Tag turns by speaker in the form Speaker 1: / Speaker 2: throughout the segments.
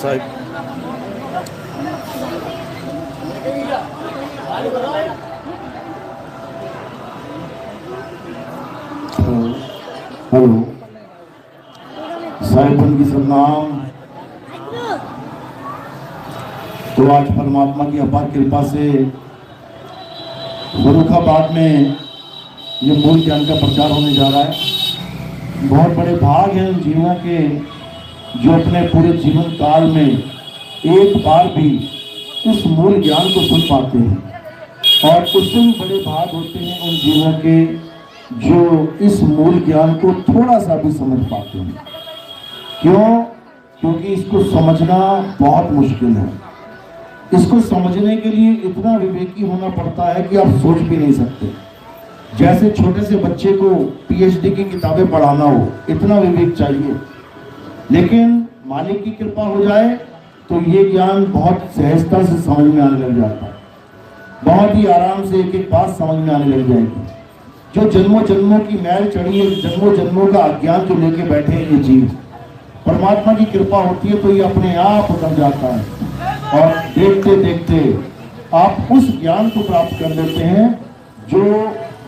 Speaker 1: साहब।
Speaker 2: हेलो साहिबन की सलाम। तो आज परमात्मा की अपार कृपा से फर्रुखाबाद में ये मूल ज्ञान का प्रचार होने जा रहा है। बहुत बड़े भाग हैं उन जीवों के जो अपने पूरे जीवन काल में एक बार भी उस मूल ज्ञान को सुन पाते हैं, और उससे भी बड़े भाग होते हैं उन जीवों के जो इस मूल ज्ञान को थोड़ा सा भी समझ पाते हैं। क्यों? क्योंकि इसको समझना बहुत मुश्किल है। इसको समझने के लिए इतना विवेकी होना पड़ता है कि आप सोच भी नहीं सकते। जैसे छोटे से बच्चे को पीएचडी की किताबें पढ़ाना हो, इतना विवेक चाहिए। लेकिन मालिक की कृपा हो जाए तो ये ज्ञान बहुत सहजता से समझ में आने लग जाता है। बहुत ही आराम से एक एक बात समझ में आने लग जाएगी। जो जन्मों जन्मों की मैल चढ़ी है, जन्मों जन्मों का अज्ञान जो लेके बैठे हैं ये जीव, परमात्मा की कृपा होती है तो ये अपने आप उतर जाता है, और देखते देखते आप उस ज्ञान को प्राप्त कर लेते हैं जो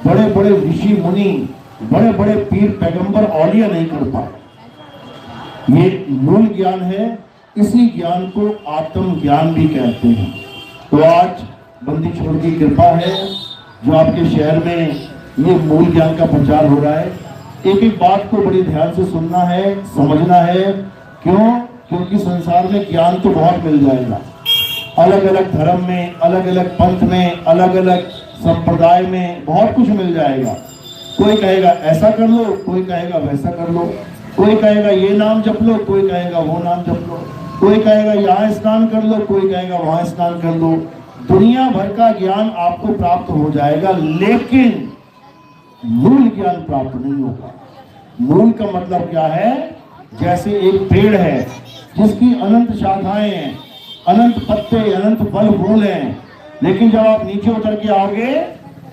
Speaker 2: बड़े बड़े ऋषि मुनि, बड़े बड़े पीर पैगंबर औलिया नहीं कर पाए। ये मूल ज्ञान है। इसी ज्ञान को आत्म ज्ञान भी कहते हैं। तो आज बंदी छोड़ की कृपा है जो आपके शहर में ये मूल ज्ञान का प्रचार हो रहा है। एक एक बात को बड़ी ध्यान से सुनना है, समझना है। क्यों? क्योंकि संसार में ज्ञान तो बहुत मिल जाएगा। अलग अलग धर्म में, अलग अलग पंथ में, अलग अलग संप्रदाय में बहुत कुछ मिल जाएगा। कोई कहेगा ऐसा कर लो, कोई कहेगा वैसा कर लो, कोई कहेगा ये नाम जप लो, कोई कहेगा वो नाम जप लो, कोई कहेगा यहाँ स्नान कर लो, कोई कहेगा वहां स्नान कर लो। दुनिया भर का ज्ञान आपको प्राप्त हो जाएगा, लेकिन मूल ज्ञान प्राप्त नहीं होगा। मूल का मतलब क्या है? जैसे एक पेड़ है जिसकी अनंत शाखाएं हैं, अनंत पत्ते, अनंत फल फूल हैं, लेकिन जब आप नीचे उतर के आओगे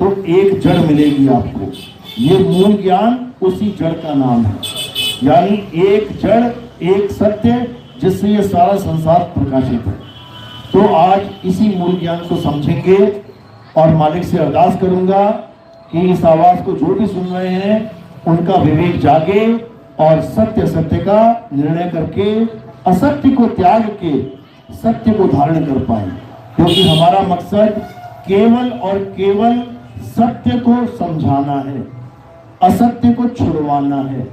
Speaker 2: तो एक जड़ मिलेगी आपको। ये मूल ज्ञान उसी जड़ का नाम है, यानी एक जड़, एक सत्य जिससे ये सारा संसार प्रकाशित है। तो आज इसी मूल ज्ञान को समझेंगे, और मालिक से अरदास करूंगा कि इस आवाज को जो भी सुन रहे हैं उनका विवेक जागे और सत्य सत्य का निर्णय करके असत्य को त्याग के सत्य को धारण कर पाए। क्योंकि हमारा मकसद केवल और केवल सत्य को समझाना है, असत्य को छुड़वाना है।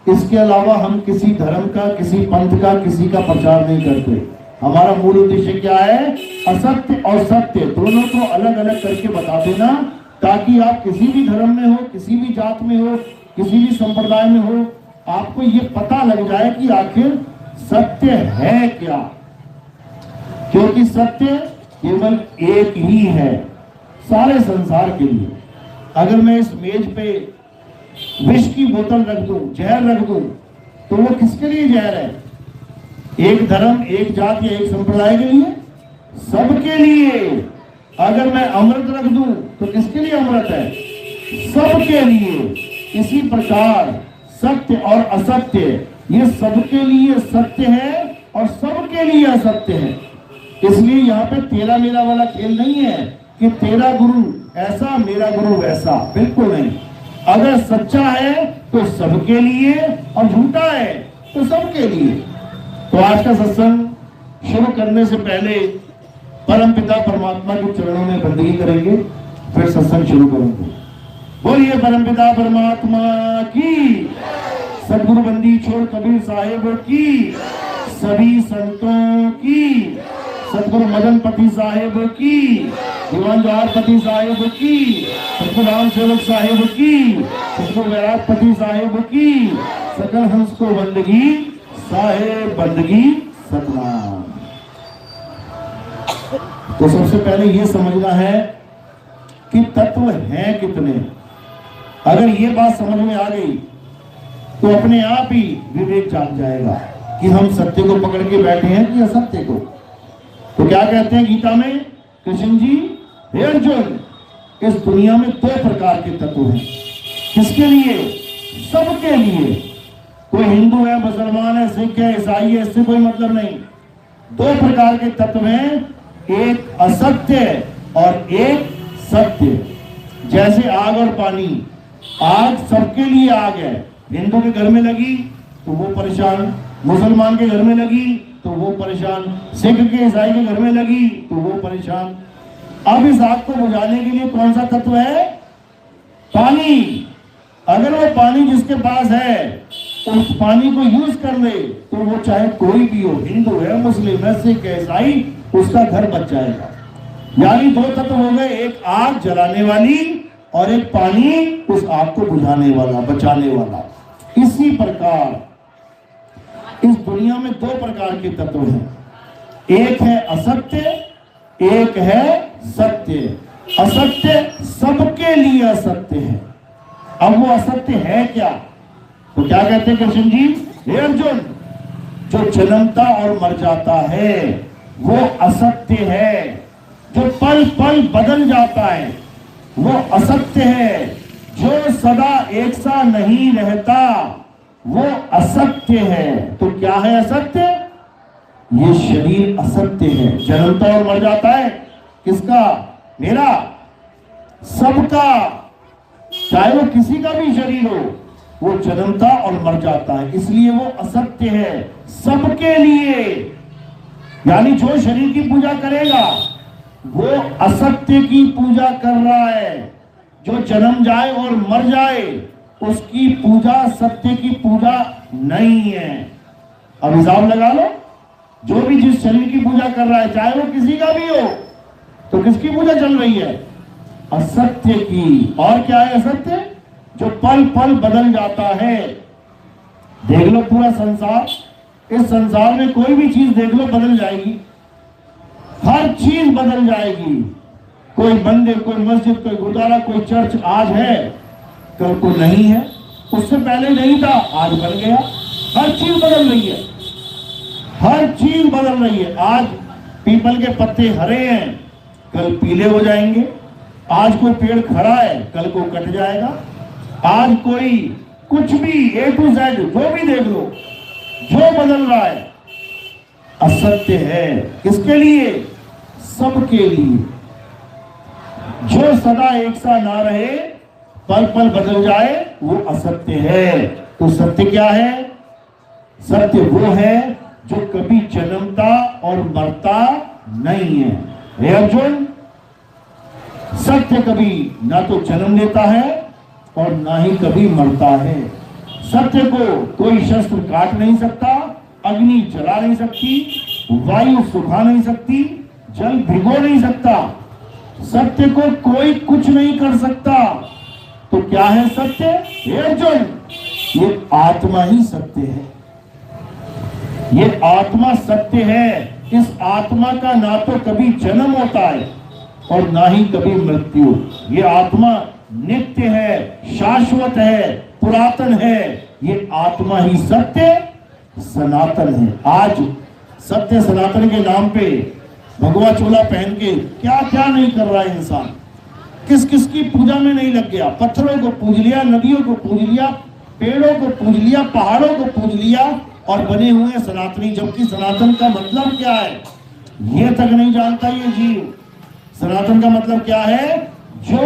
Speaker 2: इसके अलावा हम किसी धर्म का, किसी पंथ का, किसी का प्रचार नहीं करते। हमारा मूल उद्देश्य क्या है? असत्य और सत्य दोनों को अलग अलग करके बता देना, ताकि आप किसी भी धर्म में हो, किसी भी जात में हो, किसी भी संप्रदाय में हो, आपको ये पता लग जाए कि आखिर सत्य है क्या। क्योंकि सत्य केवल एक ही है सारे संसार के लिए। अगर मैं इस मेज पे विष की बोतल रख दूं, जहर रख दूं, तो वो किसके लिए जहर है? एक धर्म, एक जात या एक संप्रदाय के लिए? सबके लिए। अगर मैं अमृत रख दूं तो किसके लिए अमृत है? सबके लिए। इसी प्रकार सत्य और असत्य ये सबके लिए सत्य है और सबके लिए असत्य है। इसलिए यहाँ पे तेरा मेरा वाला खेल नहीं है कि तेरा गुरु ऐसा, मेरा गुरु वैसा, बिल्कुल नहीं। अगर सच्चा है तो सबके लिए, और झूठा है तो सबके लिए। तो आज का सत्संग शुरू करने से पहले परमपिता परमात्मा के चरणों में बंदगी करेंगे, फिर सत्संग शुरू करेंगे। बोलिए परमपिता परमात्मा की, सदगुरु बंदी छोड़ कबीर साहेब की, सभी संतों की, सतगुरु मदन पति साहेब की, दीवान जवाहरपति साहेब की, सतगुरु राम सेवक साहेब की, सतगुरु वैरागपति साहेब की, सकल हंस को बंदगी साहेब बंदगी सतनाम। तो सबसे पहले ये समझना है कि तत्व हैं कितने। अगर ये बात समझ में आ गई तो अपने आप ही विवेक जाग जाएगा कि हम सत्य को पकड़ के बैठे हैं कि असत्य को। तो क्या कहते हैं गीता में कृष्ण जी? हे अर्जुन, इस दुनिया में दो प्रकार के तत्व हैं। किसके लिए? सबके लिए। कोई हिंदू है, मुसलमान है, सिख है, ईसाई है, इससे कोई मतलब नहीं। दो प्रकार के तत्व हैं, एक असत्य और एक सत्य। जैसे आग और पानी, आग सबके लिए आग है। हिंदू के घर में लगी तो वो परेशान, मुसलमान के घर में लगी तो वो परेशान, सिख के ईसाई के घर में लगी तो वो परेशान। अब इस आग को बुझाने के लिए कौन सा तत्व है? पानी। अगर वो पानी जिसके पास है उस पानी को यूज कर ले तो वो चाहे कोई भी हो, हिंदू है, मुस्लिम है, सिख है, ईसाई, उसका घर बच जाएगा। यानी दो तत्व हो गए, एक आग जलाने वाली और एक पानी उस आग को बुझाने वाला, बचाने वाला। इसी प्रकार इस दुनिया में दो प्रकार के तत्व हैं, एक है असत्य, एक है सत्य। असत्य सबके लिए असत्य है। अब वो असत्य है क्या? तो क्या कहते हैं कृष्ण जी? हे अर्जुन, जो जन्मता और मर जाता है वो असत्य है। जो पल पल बदल जाता है वो असत्य है। जो सदा एक सा नहीं रहता वो असत्य है। तो क्या है असत्य? ये शरीर असत्य है। जन्मता और मर जाता है किसका? मेरा, सबका। चाहे वो किसी का भी शरीर हो, वो जन्मता और मर जाता है, इसलिए वो असत्य है सबके लिए। यानी जो शरीर की पूजा करेगा वो असत्य की पूजा कर रहा है। जो जन्म जाए और मर जाए उसकी पूजा सत्य की पूजा नहीं है। अब हिसाब लगा लो, जो भी जिस शरीर की पूजा कर रहा है, चाहे वो किसी का भी हो, तो किसकी पूजा चल रही है? असत्य की। और क्या है असत्य? जो पल पल बदल जाता है। देख लो पूरा संसार, इस संसार में कोई भी चीज देख लो बदल जाएगी, हर चीज बदल जाएगी। कोई मंदिर, कोई मस्जिद, कोई गुरुद्वारा, कोई चर्च आज है, कल को नहीं है, उससे पहले नहीं था, आज बन गया। हर चीज बदल रही है, हर चीज बदल रही है। आज पीपल के पत्ते हरे हैं, कल पीले हो जाएंगे। आज कोई पेड़ खड़ा है, कल को कट जाएगा। आज कोई कुछ भी A to Z जो भी देख लो, जो बदल रहा है असत्य है। किसके लिए? सबके लिए। जो सदा एक सा ना रहे, पल पल बदल जाए, वो असत्य है। तो सत्य क्या है? सत्य वो है जो कभी जन्मता और मरता नहीं है। हे अर्जुन, सत्य कभी ना तो जन्म लेता है और ना ही कभी मरता है। सत्य को कोई शस्त्र काट नहीं सकता, अग्नि जला नहीं सकती, वायु सुखा नहीं सकती, जल भिगो नहीं सकता। सत्य को कोई कुछ नहीं कर सकता। तो क्या है सत्य? हे अर्जुन, ये आत्मा ही सत्य है। ये आत्मा सत्य है। इस आत्मा का ना तो कभी जन्म होता है और ना ही कभी मृत्यु। ये आत्मा नित्य है, शाश्वत है, पुरातन है। ये आत्मा ही सत्य सनातन है। आज सत्य सनातन के नाम पे भगवा चोला पहन के क्या क्या नहीं कर रहा है इंसान। किस किस की पूजा में नहीं लग गया। पत्थरों को पूज लिया, नदियों को पूज लिया, पेड़ों को पूज लिया, पहाड़ों को पूज लिया और बने हुए सनातनी। जबकि सनातन का मतलब क्या है ये तक नहीं जानता ये जीव। सनातन का मतलब क्या है? जो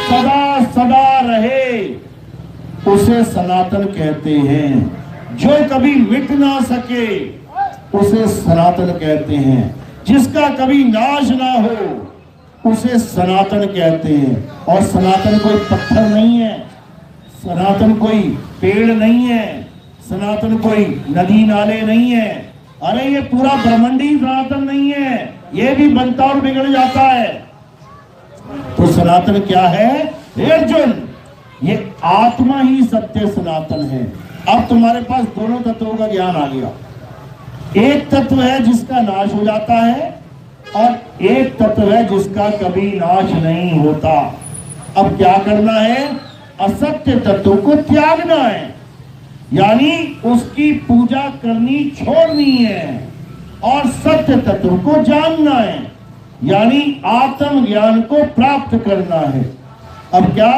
Speaker 2: सदा सदा रहे उसे सनातन कहते हैं। जो कभी मिट ना सके उसे सनातन कहते हैं। जिसका कभी नाश ना हो उसे सनातन कहते हैं। और सनातन कोई पत्थर नहीं है, सनातन कोई पेड़ नहीं है, सनातन कोई नदी नाले नहीं है। अरे ये पूरा ब्रह्मांड ही सनातन नहीं है, ये भी बनता और बिगड़ जाता है। तो सनातन क्या है? हे अर्जुन, ये आत्मा ही सत्य सनातन है। अब तुम्हारे पास दोनों तत्वों का ज्ञान आ गया। एक तत्व है जिसका नाश हो जाता है और एक तत्व है जिसका कभी नाश नहीं होता। अब क्या करना है? असत्य तत्व को त्यागना है, यानी उसकी पूजा करनी छोड़नी है और सत्य तत्व को जानना है, यानी आत्मज्ञान को प्राप्त करना है। अब क्या?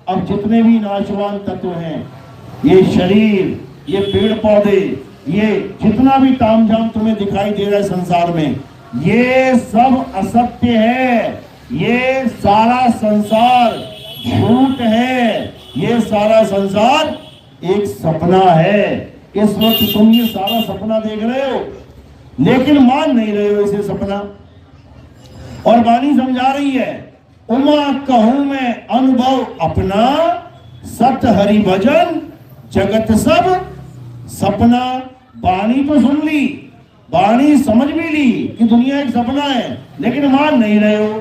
Speaker 2: अब जितने भी नाशवान तत्व हैं, ये शरीर, ये पेड़ पौधे, ये जितना भी तामझाम तुम्हें दिखाई दे रहा है संसार में, ये सब असत्य है। ये सारा संसार झूठ है। ये सारा संसार एक सपना है। इस वक्त तुम ये सारा सपना देख रहे हो, लेकिन मान नहीं रहे हो इसे सपना। और वाणी समझा रही है, उमा कहूं मैं अनुभव अपना, सत हरि भजन जगत सब सपना। वाणी तो सुन ली, वाणी समझ भी ली कि दुनिया एक सपना है, लेकिन मान नहीं रहे हो।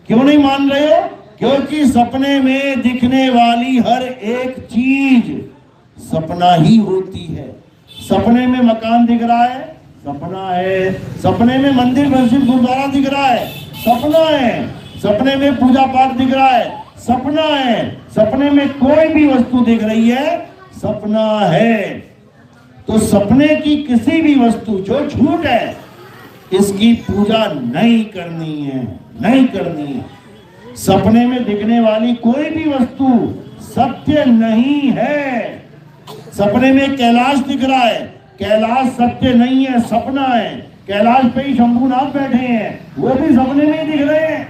Speaker 2: क्यों नहीं मान रहे हो? क्योंकि सपने में दिखने वाली हर एक चीज सपना ही होती है। सपने में मकान दिख रहा है, सपना है। सपने में मंदिर मस्जिद गुरुद्वारा दिख रहा है, सपना है। सपने में पूजा पाठ दिख रहा है, सपना है। सपने में कोई भी वस्तु दिख रही है, सपना है। तो सपने की किसी भी वस्तु जो झूठ है, इसकी पूजा नहीं करनी है, नहीं करनी है। सपने में दिखने वाली कोई भी वस्तु सत्य नहीं है। सपने में कैलाश दिख रहा है, कैलाश सत्य नहीं है, सपना है। कैलाश पे ही शंभुनाथ बैठे हैं, वो भी सपने में ही दिख रहे हैं।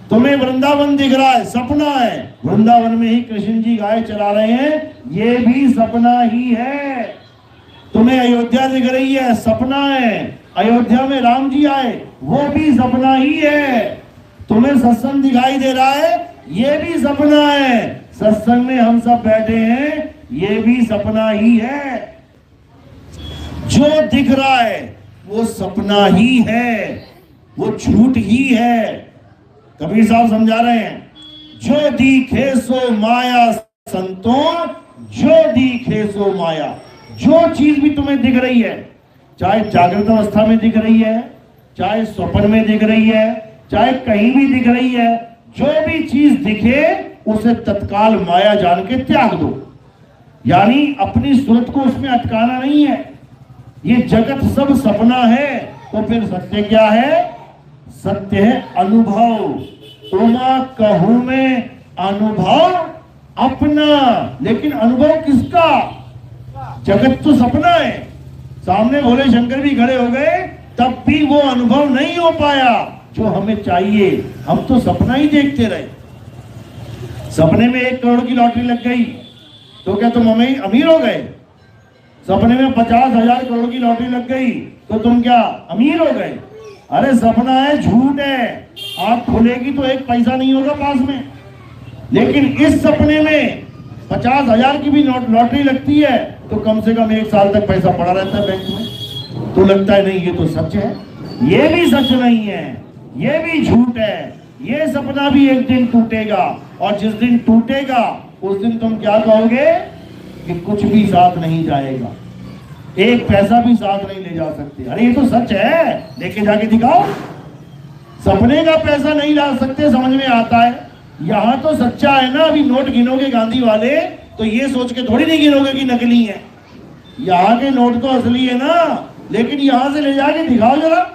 Speaker 2: तुम्हें वृंदावन दिख रहा है, सपना है। वृंदावन में ही कृष्ण जी गाय चला रहे हैं, ये भी सपना ही है। तुम्हें अयोध्या दिख रही है, सपना है। अयोध्या में राम जी आए, वो भी सपना ही है। तुम्हें सत्संग दिखाई दे रहा है, ये भी सपना है। सत्संग में हम सब बैठे हैं, ये भी सपना ही है। जो दिख रहा है वो सपना ही है, वो झूठ ही है। कबीर साहब समझा रहे हैं, जो दिखे सो माया संतों, जो दिखे सो माया। जो चीज भी तुम्हें दिख रही है, चाहे जागृत अवस्था में दिख रही है, चाहे स्वप्न में दिख रही है, चाहे कहीं भी दिख रही है, जो भी चीज दिखे उसे तत्काल माया जान के त्याग दो। यानी अपनी सूरत को उसमें अटकाना नहीं है। ये जगत सब सपना है, तो फिर सत्य क्या है? सत्य है अनुभव। उमा कहूं मैं अनुभव अपना, लेकिन अनुभव किसका? जगत तो सपना है। सामने भोले शंकर भी खड़े हो गए, तब भी वो अनुभव नहीं हो पाया जो हमें चाहिए। हम तो सपना ही देखते रहे। सपने में 1 करोड़ की लॉटरी लग गई तो क्या तुम अमीर हो गए? सपने में 50,000 करोड़ की लॉटरी लग गई तो तुम क्या अमीर हो गए? अरे सपना है, झूठ है। आँख खुलेगी तो 1 पैसा नहीं होगा पास में। लेकिन इस सपने में 50,000 की भी लॉटरी लगती है तो कम से कम 1 साल तक पैसा पड़ा रहता है बैंक में। तो लगता है नहीं, ये तो सच है। ये भी सच नहीं है, ये भी झूठ है। ये सपना भी एक दिन टूटेगा, और जिस दिन टूटेगा उस दिन तुम क्या कहोगे? कि कुछ भी साथ नहीं जाएगा, 1 पैसा भी साथ नहीं ले जा सकते। अरे ये तो सच है, लेके जाके दिखाओ। सपने का पैसा नहीं ला सकते, समझ में आता है। यहाँ तो सच्चा है ना। अभी नोट गिनोगे गांधी वाले, तो ये सोच के थोड़ी नहीं गिनोगे कि नकली है। यहाँ के नोट तो असली है ना, लेकिन यहाँ से ले जाके दिखाओ जरा।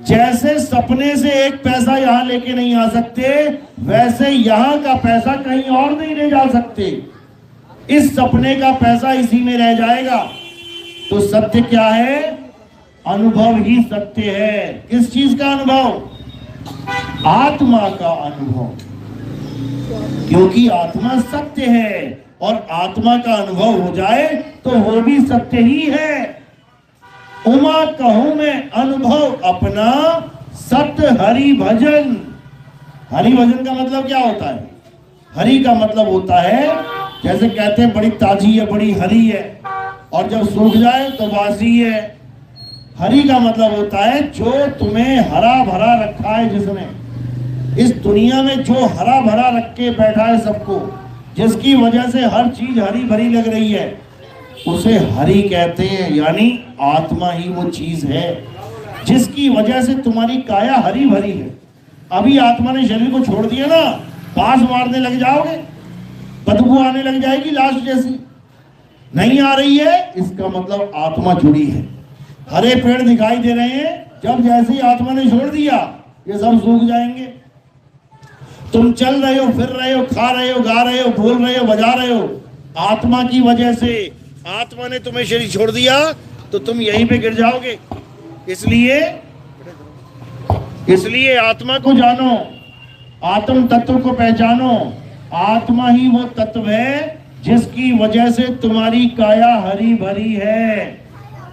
Speaker 2: जैसे सपने से 1 पैसा यहाँ लेके नहीं आ सकते, वैसे यहाँ का पैसा कहीं और नहीं ले जा सकते। इस सपने का पैसा इसी में रह जाएगा। तो सत्य क्या है? अनुभव ही सत्य है। किस चीज का अनुभव? आत्मा का अनुभव। क्योंकि आत्मा सत्य है, और आत्मा का अनुभव हो जाए तो वो भी सत्य ही है। उमा कहूं मैं अनुभव अपना, सत हरि भजन। हरि भजन का मतलब क्या होता है? हरि का मतलब होता है, जैसे कहते हैं बड़ी ताजी है, बड़ी हरी है, और जब सूख जाए तो बासी है। हरि का मतलब होता है जो तुम्हें हरा भरा रखा है, जिसने इस दुनिया में जो हरा भरा रख के बैठा है सबको, जिसकी वजह से हर चीज हरी भरी लग रही है, उसे हरि कहते हैं। यानी आत्मा ही वो चीज है जिसकी वजह से तुम्हारी काया हरी भरी है। अभी आत्मा ने शरीर को छोड़ दिया ना, पास मारने लग जाओगे, बदबू आने लग जाएगी लाश जैसी। नहीं आ रही है, इसका मतलब आत्मा जुड़ी है। हरे पेड़ दिखाई दे रहे हैं, जब जैसे ही आत्मा ने छोड़ दिया ये सब सूख जाएंगे। तुम चल रहे हो, फिर रहे हो, खा रहे हो, गा रहे हो, बोल रहे हो, बजा रहे हो, आत्मा की वजह से, आत्मा ने तुम्हें शरीर छोड़ दिया तो तुम यहीं पे गिर जाओगे। इसलिए आत्मा को जानो, आत्म तत्व को पहचानो। आत्मा ही वो तत्व है जिसकी वजह से तुम्हारी काया हरी भरी है।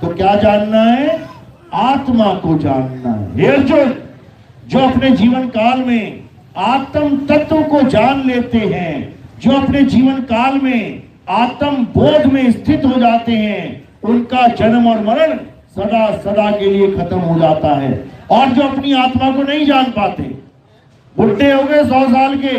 Speaker 2: तो क्या जानना है? आत्मा को जानना है। हे अर्जुन, जो अपने जीवन काल में आत्म तत्व को जान लेते हैं, जो अपने जीवन काल में आत्म बोध में स्थित हो जाते हैं, उनका जन्म और मरण सदा सदा के लिए खत्म हो जाता है। और जो अपनी आत्मा को नहीं जान पाते, बुढ़े हो गए 100 साल के,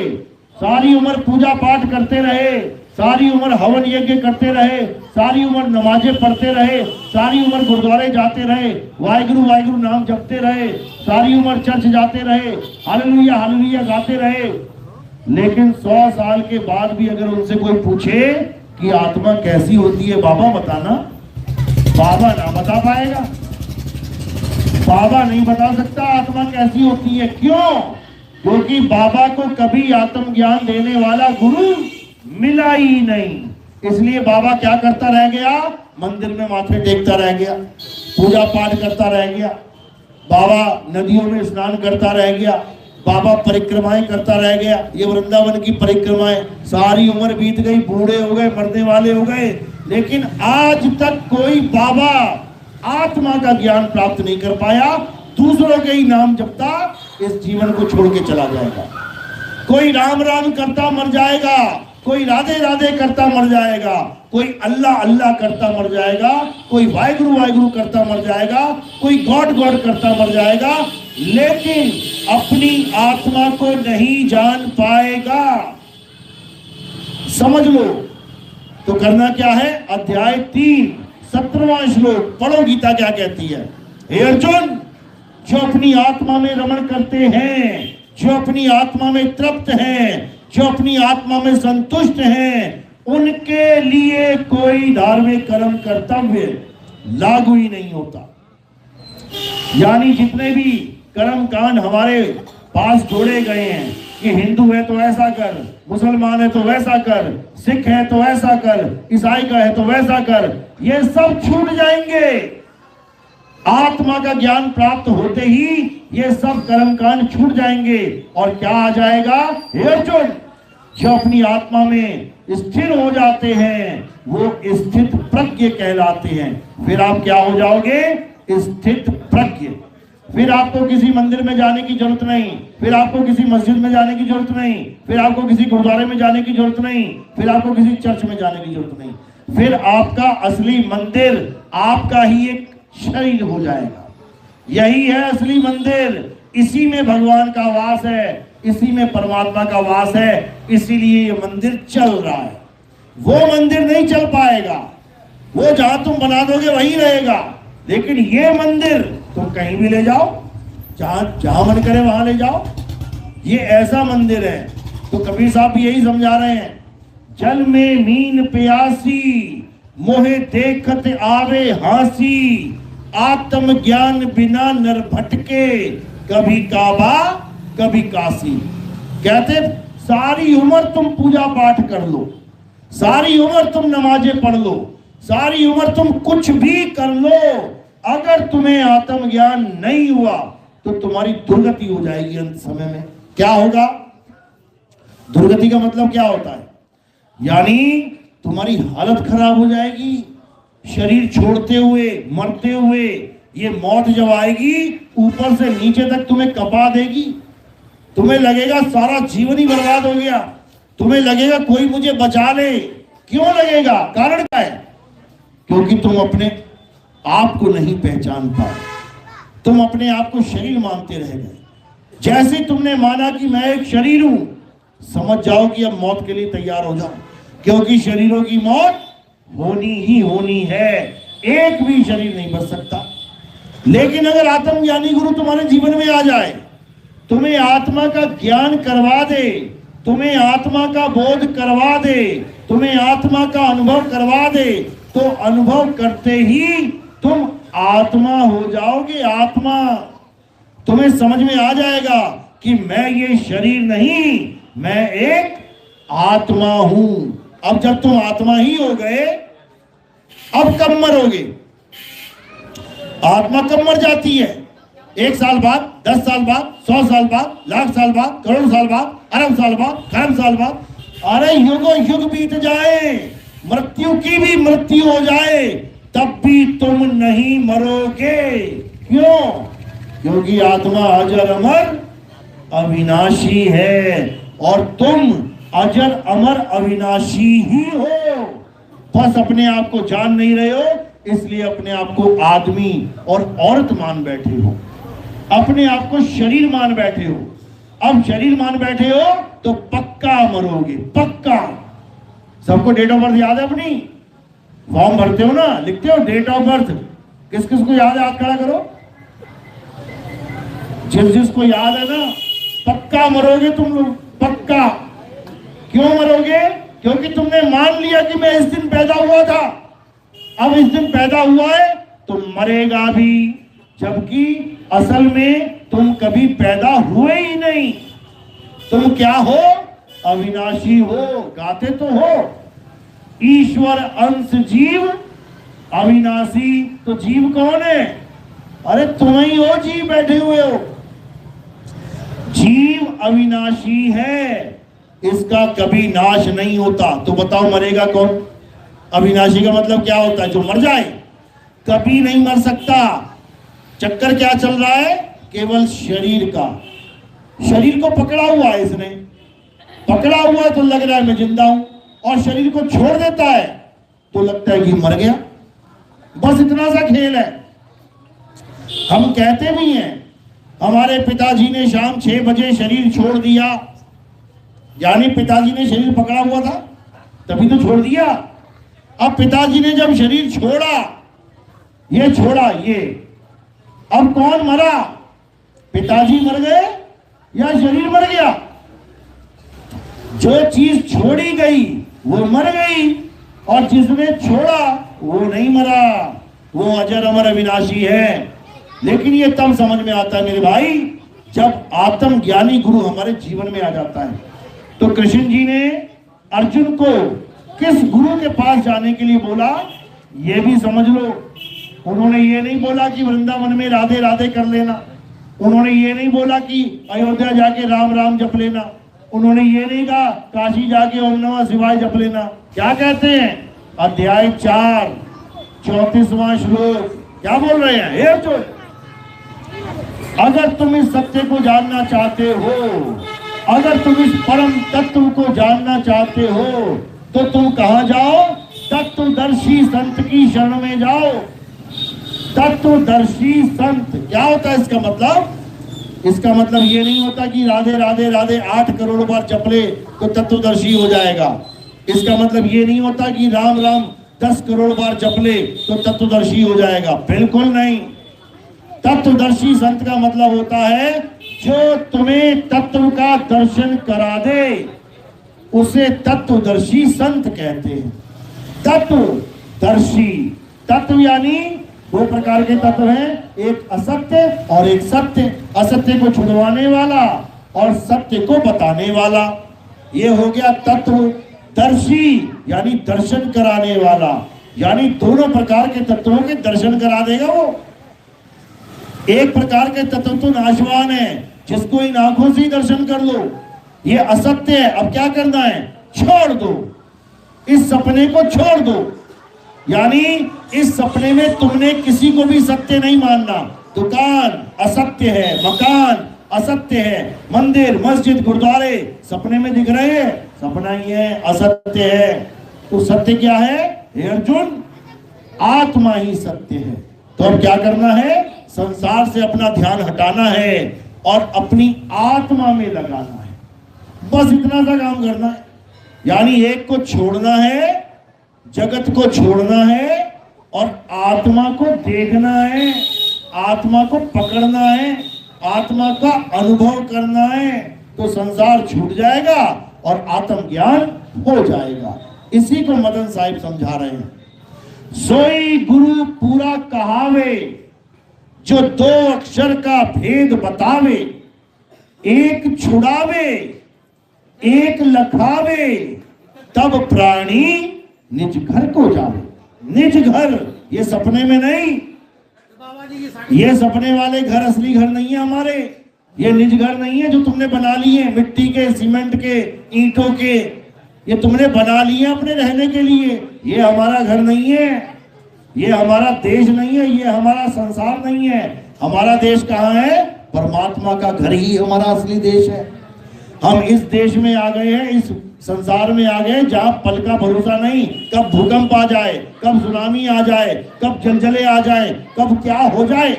Speaker 2: सारी उम्र पूजा पाठ करते रहे, सारी उम्र हवन यज्ञ करते रहे, सारी उम्र नमाजें पढ़ते रहे, सारी उम्र गुरुद्वारे जाते रहे, वाहिगुरु वाहिगुरु नाम जपते रहे, सारी उम्र चर्च जाते रहे, हालेलुया हालेलुया गाते रहे, लेकिन 100 साल के बाद भी अगर उनसे कोई पूछे कि आत्मा कैसी होती है बाबा बताना, बाबा ना बता पाएगा। बाबा नहीं बता सकता आत्मा कैसी होती है। क्यों? क्योंकि बाबा को कभी आत्म ज्ञान देने वाला गुरु मिला ही नहीं। इसलिए बाबा क्या करता रह गया? मंदिर में माथे टेकता रह गया, पूजा पाठ करता रह गया, बाबा नदियों में स्नान करता रह गया, बाबा परिक्रमाएं करता रह गया। ये वृंदावन की परिक्रमाएं, सारी उम्र बीत गई, बूढ़े हो गए, मरने वाले हो गए, लेकिन आज तक कोई बाबा आत्मा का ज्ञान प्राप्त नहीं कर पाया। दूसरों के ही नाम जपता इस जीवन को छोड़ के चला जाएगा। कोई राम राम करता मर जाएगा, कोई राधे राधे करता मर जाएगा, कोई अल्लाह अल्लाह करता मर जाएगा, कोई वाहिगुरु वाहिगुरु करता मर जाएगा, कोई गॉड गॉड करता मर जाएगा, लेकिन अपनी आत्मा को नहीं जान पाएगा। समझ लो। तो करना क्या है? अध्याय 3 17वां श्लोक पढ़ो, गीता क्या कहती है। हे अर्जुन, जो अपनी आत्मा में रमण करते हैं, जो अपनी आत्मा में तृप्त हैं, जो अपनी आत्मा में संतुष्ट हैं, उनके लिए कोई धार्मिक कर्म कर्तव्य लागू ही नहीं होता। यानी जितने भी कर्म कांड हमारे पास जोड़े गए हैं कि हिंदू है तो ऐसा कर, मुसलमान है तो वैसा कर, सिख है तो ऐसा कर, ईसाई का है तो वैसा कर, ये सब छूट जाएंगे। आत्मा का ज्ञान प्राप्त होते ही ये सब कर्मकांड छूट जाएंगे और क्या आ जाएगा? हे अर्जुन, जो अपनी आत्मा में स्थिर हो जाते हैं वो स्थित प्रज्ञ कहलाते हैं। फिर आप क्या हो जाओगे? स्थित प्रज्ञ। फिर आपको किसी मंदिर में जाने की जरूरत नहीं, फिर आपको किसी मस्जिद में जाने की जरूरत नहीं, फिर आपको किसी गुरुद्वारे में जाने की जरूरत नहीं, फिर आपको किसी चर्च में जाने की जरूरत नहीं। फिर आपका असली मंदिर आपका ही एक शरीर हो जाएगा। यही है असली मंदिर। इसी में भगवान का वास है, इसी में परमात्मा का वास है। इसीलिए ये मंदिर चल रहा है। वो मंदिर नहीं चल पाएगा, वो जहां तुम बना दोगे वही रहेगा, लेकिन ये मंदिर तुम कहीं भी ले जाओ, जहां मन करे वहां ले जाओ। ये ऐसा मंदिर है। तो कबीर साहब भी यही समझा रहे हैं, जल में मीन प्यासी, मोहे देखत आवे हासी, आत्म ज्ञान बिना नर भटके, कभी काबा कभी काशी। कहते सारी उम्र तुम पूजा पाठ कर लो, सारी उम्र तुम नमाजें पढ़ लो, सारी उम्र तुम कुछ भी कर लो, अगर तुम्हें आत्म ज्ञान नहीं हुआ तो तुम्हारी दुर्गति हो जाएगी। अंत समय में क्या होगा? दुर्गति का मतलब क्या होता है? यानी तुम्हारी हालत खराब हो जाएगी, शरीर छोड़ते हुए, मरते हुए। ये मौत जब आएगी ऊपर से नीचे तक तुम्हें कपा देगी, तुम्हें लगेगा सारा जीवन ही बर्बाद हो गया, तुम्हें लगेगा कोई मुझे बचा ले। क्यों लगेगा? कारण क्या है? क्योंकि तुम अपने आप को नहीं पहचान पाए, तुम अपने आप को शरीर मानते रह गए। जैसे तुमने माना कि मैं एक शरीर हूं, समझ जाओ कि अब मौत के लिए तैयार हो जाओ, क्योंकि शरीरों की मौत होनी ही होनी है। एक भी शरीर नहीं बच सकता। लेकिन अगर आत्मज्ञानी गुरु तुम्हारे जीवन में आ जाए, तुम्हें आत्मा का ज्ञान करवा दे, तुम्हें आत्मा का बोध करवा दे, तुम्हें आत्मा का अनुभव करवा दे, तो अनुभव करते ही तुम आत्मा हो जाओगे। आत्मा तुम्हें समझ में आ जाएगा कि मैं ये शरीर नहीं, मैं एक आत्मा हूं। अब जब तुम आत्मा ही हो गए अब कब मरोगे? आत्मा कब मर जाती है? 1 साल बाद, 10 साल बाद, 100 साल बाद, लाख साल बाद, करोड़ साल बाद, अरब साल बाद, खरब साल बाद। अरे युगों युग बीत जाए, मृत्यु की भी मृत्यु हो जाए, तब भी तुम नहीं मरोगे। क्यों? क्योंकि आत्मा अजर अमर अविनाशी है और तुम अजर अमर अविनाशी ही हो। बस अपने आप को जान नहीं रहे हो, इसलिए अपने आप को आदमी और औरत मान बैठे हो, अपने आप को शरीर मान बैठे हो। अब शरीर मान बैठे हो तो पक्का मरोगे, पक्का। सबको डेट ऑफ बर्थ याद है अपनी? फॉर्म भरते हो ना, लिखते हो डेट ऑफ बर्थ। किस किस को याद है? हाथ खड़ा करो। जिस जिसको याद है ना, पक्का मरोगे तुम लोग, पक्का। क्यों मरोगे? क्योंकि तुमने मान लिया कि मैं इस दिन पैदा हुआ था, अब इस दिन पैदा हुआ है तो मरेगा भी, जबकि असल में तुम कभी पैदा हुए ही नहीं। तुम क्या हो? अविनाशी हो। गाते तो हो, ईश्वर अंश जीव अविनाशी। तो जीव कौन है? अरे तुम ही हो, जीव बैठे हुए हो। जीव अविनाशी है, इसका कभी नाश नहीं होता। तो बताओ मरेगा कौन? अविनाशी का मतलब क्या होता है? जो मर जाए, कभी नहीं मर सकता। चक्कर क्या चल रहा है? केवल शरीर का। शरीर को पकड़ा हुआ है इसने, पकड़ा हुआ है तो लग रहा है मैं जिंदा हूं, और शरीर को छोड़ देता है तो लगता है कि मर गया। बस इतना सा खेल है। हम कहते भी हैं हमारे पिताजी ने शाम 6 बजे शरीर छोड़ दिया, यानी पिताजी ने शरीर पकड़ा हुआ था तभी तो छोड़ दिया। अब पिताजी ने जब शरीर छोड़ा, ये छोड़ा ये, अब कौन मरा? पिताजी मर गए या शरीर मर गया? जो चीज छोड़ी गई वो मर गई, और जिसने छोड़ा वो नहीं मरा, वो अजर अमर अविनाशी है। लेकिन ये तब समझ में आता है मेरे भाई, जब आत्म ज्ञानी गुरु हमारे जीवन में आ जाता है। तो कृष्ण जी ने अर्जुन को किस गुरु के पास जाने के लिए बोला, ये भी समझ लो। उन्होंने ये नहीं बोला कि वृंदावन में राधे राधे कर लेना, उन्होंने ये नहीं बोला कि अयोध्या जाके राम राम जप लेना, उन्होंने ये नहीं कहा काशी जाके ओम नमः शिवाय जप लेना। क्या कहते हैं? अध्याय 4 34वां श्लोक क्या बोल रहे हैं? हे अर्जुन, अगर तुम इस सत्य को जानना चाहते हो, अगर तुम इस परम तत्व को जानना चाहते हो, तो तुम कहां जाओ? तत्वदर्शी संत की शरण में जाओ। तत्वदर्शी संत क्या होता है? इसका मतलब, इसका मतलब ये नहीं होता कि राधे राधे राधे 8 करोड़ बार जप ले तो तत्वदर्शी हो जाएगा। इसका मतलब ये नहीं होता कि राम राम 10 करोड़ बार जप ले तो तत्वदर्शी हो जाएगा। बिल्कुल नहीं। तत्वदर्शी संत का मतलब होता है जो तुम्हें तत्व का दर्शन करा दे, उसे तत्वदर्शी संत कहते हैं। तत्वदर्शी, तत्व यानी 2 प्रकार के तत्व हैं, एक असत्य और एक सत्य। असत्य को छुड़वाने वाला और सत्य को बताने वाला, ये हो गया तत्वदर्शी, यानी दर्शन कराने वाला। यानी दोनों प्रकार के तत्वों के दर्शन करा देगा वो। एक प्रकार के तत्व तो नाशवान है, जिसको इन आंखों से ही दर्शन कर लो, ये असत्य है। अब क्या करना है? छोड़ दो, इस सपने को छोड़ दो। यानी इस सपने में तुमने किसी को भी सत्य नहीं मानना। दुकान असत्य है, मकान असत्य है, मंदिर मस्जिद गुरुद्वारे सपने में दिख रहे हैं, सपना ही है, असत्य है। तो सत्य क्या है? हे अर्जुन, आत्मा ही सत्य है। तो अब क्या करना है? संसार से अपना ध्यान हटाना है और अपनी आत्मा में लगाना है। बस इतना सा काम करना है। यानी एक को छोड़ना है, जगत को छोड़ना है और आत्मा को देखना है, आत्मा को पकड़ना है, आत्मा का अनुभव करना है, तो संसार छूट जाएगा और आत्मज्ञान हो जाएगा। इसी को मदन साहिब समझा रहे हैं। सोई गुरु पूरा कहावे, जो 2 अक्षर का भेद बतावे, एक छुड़ावे एक लखावे, तब प्राणी निज घर को जावे। निज घर, ये सपने में नहीं, ये सपने वाले घर असली घर नहीं है हमारे। ये निज घर नहीं है जो तुमने बना लिए मिट्टी के, सीमेंट के, ईंटों के, ये तुमने बना लिए अपने रहने के लिए। ये हमारा घर नहीं है, ये हमारा देश नहीं है, ये हमारा संसार नहीं है। हमारा देश कहाँ है? परमात्मा का घर ही हमारा असली देश है। हम इस देश में आ गए हैं, इस संसार में आ गए जहां पल का भरोसा नहीं, कब भूकंप आ जाए, कब सुनामी आ जाए, कब जलजले आ जाए, कब क्या हो जाए।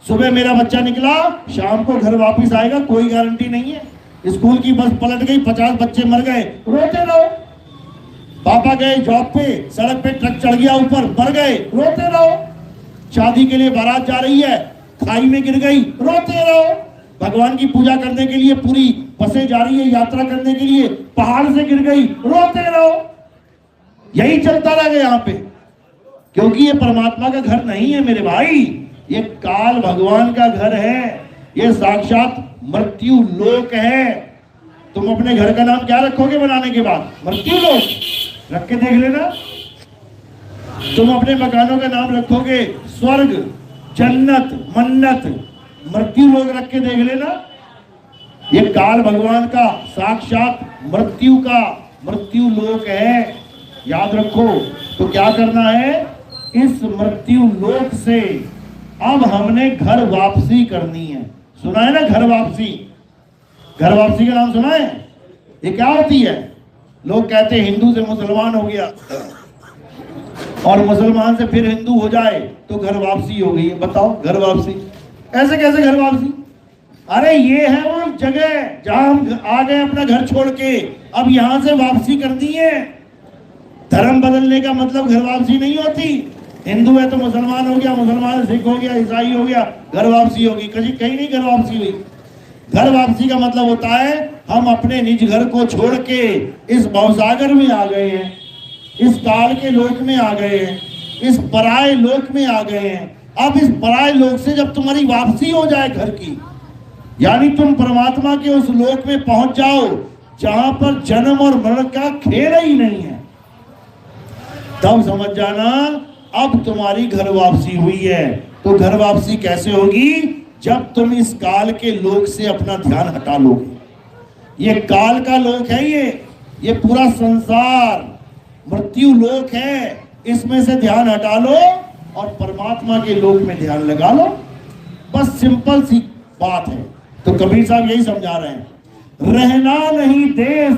Speaker 2: सुबह मेरा बच्चा निकला, शाम को घर वापस आएगा, कोई गारंटी नहीं है। स्कूल की बस पलट गई, 50 बच्चे मर गए, रोते रहो। पापा गए जॉब पे, सड़क पे ट्रक चढ़ गया ऊपर, मर गए, रोते रहो। शादी के लिए बारात जा रही है, खाई में गिर गई, रोते रहो। भगवान की पूजा करने के लिए पूरी बसें जा रही है, यात्रा करने के लिए पहाड़ से गिर गई, रोते रहो। यही चलता रहेगा यहाँ पे, क्योंकि ये परमात्मा का घर नहीं है मेरे भाई, ये काल भगवान का घर है, ये साक्षात मृत्यु लोक है। तुम अपने घर का नाम क्या रखोगे बनाने के बाद? मृत्यु लोक रख के देख लेना। तुम अपने मकानों का नाम रखोगे स्वर्ग, जन्नत, मन्नत, मृत्यु लोक रख के देख लेना। ये काल भगवान का साक्षात मृत्यु का मृत्यु लोक है, याद रखो। तो क्या करना है? इस मृत्यु लोक से अब हमने घर वापसी करनी है। सुना है ना घर वापसी? घर वापसी का नाम सुना है? ये क्या होती है? लोग कहते हैं हिंदू से मुसलमान हो गया और मुसलमान से फिर हिंदू हो जाए तो घर वापसी हो गई। बताओ घर वापसी ऐसे कैसे घर वापसी? अरे ये है वो जगह जहां हम आ गए अपना घर छोड़ के, अब यहां से वापसी करनी है। धर्म बदलने का मतलब घर वापसी नहीं होती। हिंदू है तो मुसलमान हो गया, मुसलमान सिख हो गया, ईसाई हो गया, घर वापसी होगी। कहीं नहीं घर वापसी हुई। घर वापसी का मतलब होता है हम अपने निज घर को छोड़ के इस भवसागर में आ गए हैं, इस काल के लोक में आ गए हैं, इस पराये लोक में आ गए हैं। अब इस पराये लोक से जब तुम्हारी वापसी हो जाए घर की, यानी तुम परमात्मा के उस लोक में पहुंच जाओ जहां पर जन्म और मरण का खेल ही नहीं है, तब समझ जाना अब तुम्हारी घर वापसी हुई है। तो घर वापसी कैसे होगी? जब तुम इस काल के लोक से अपना ध्यान हटा लोगे। ये काल का लोक है, ये पूरा संसार मृत्यु लोक है, इसमें से ध्यान हटा लो और परमात्मा के लोक में ध्यान लगा लो। बस सिंपल सी बात है। तो कबीर साहब यही समझा रहे हैं, रहना नहीं देश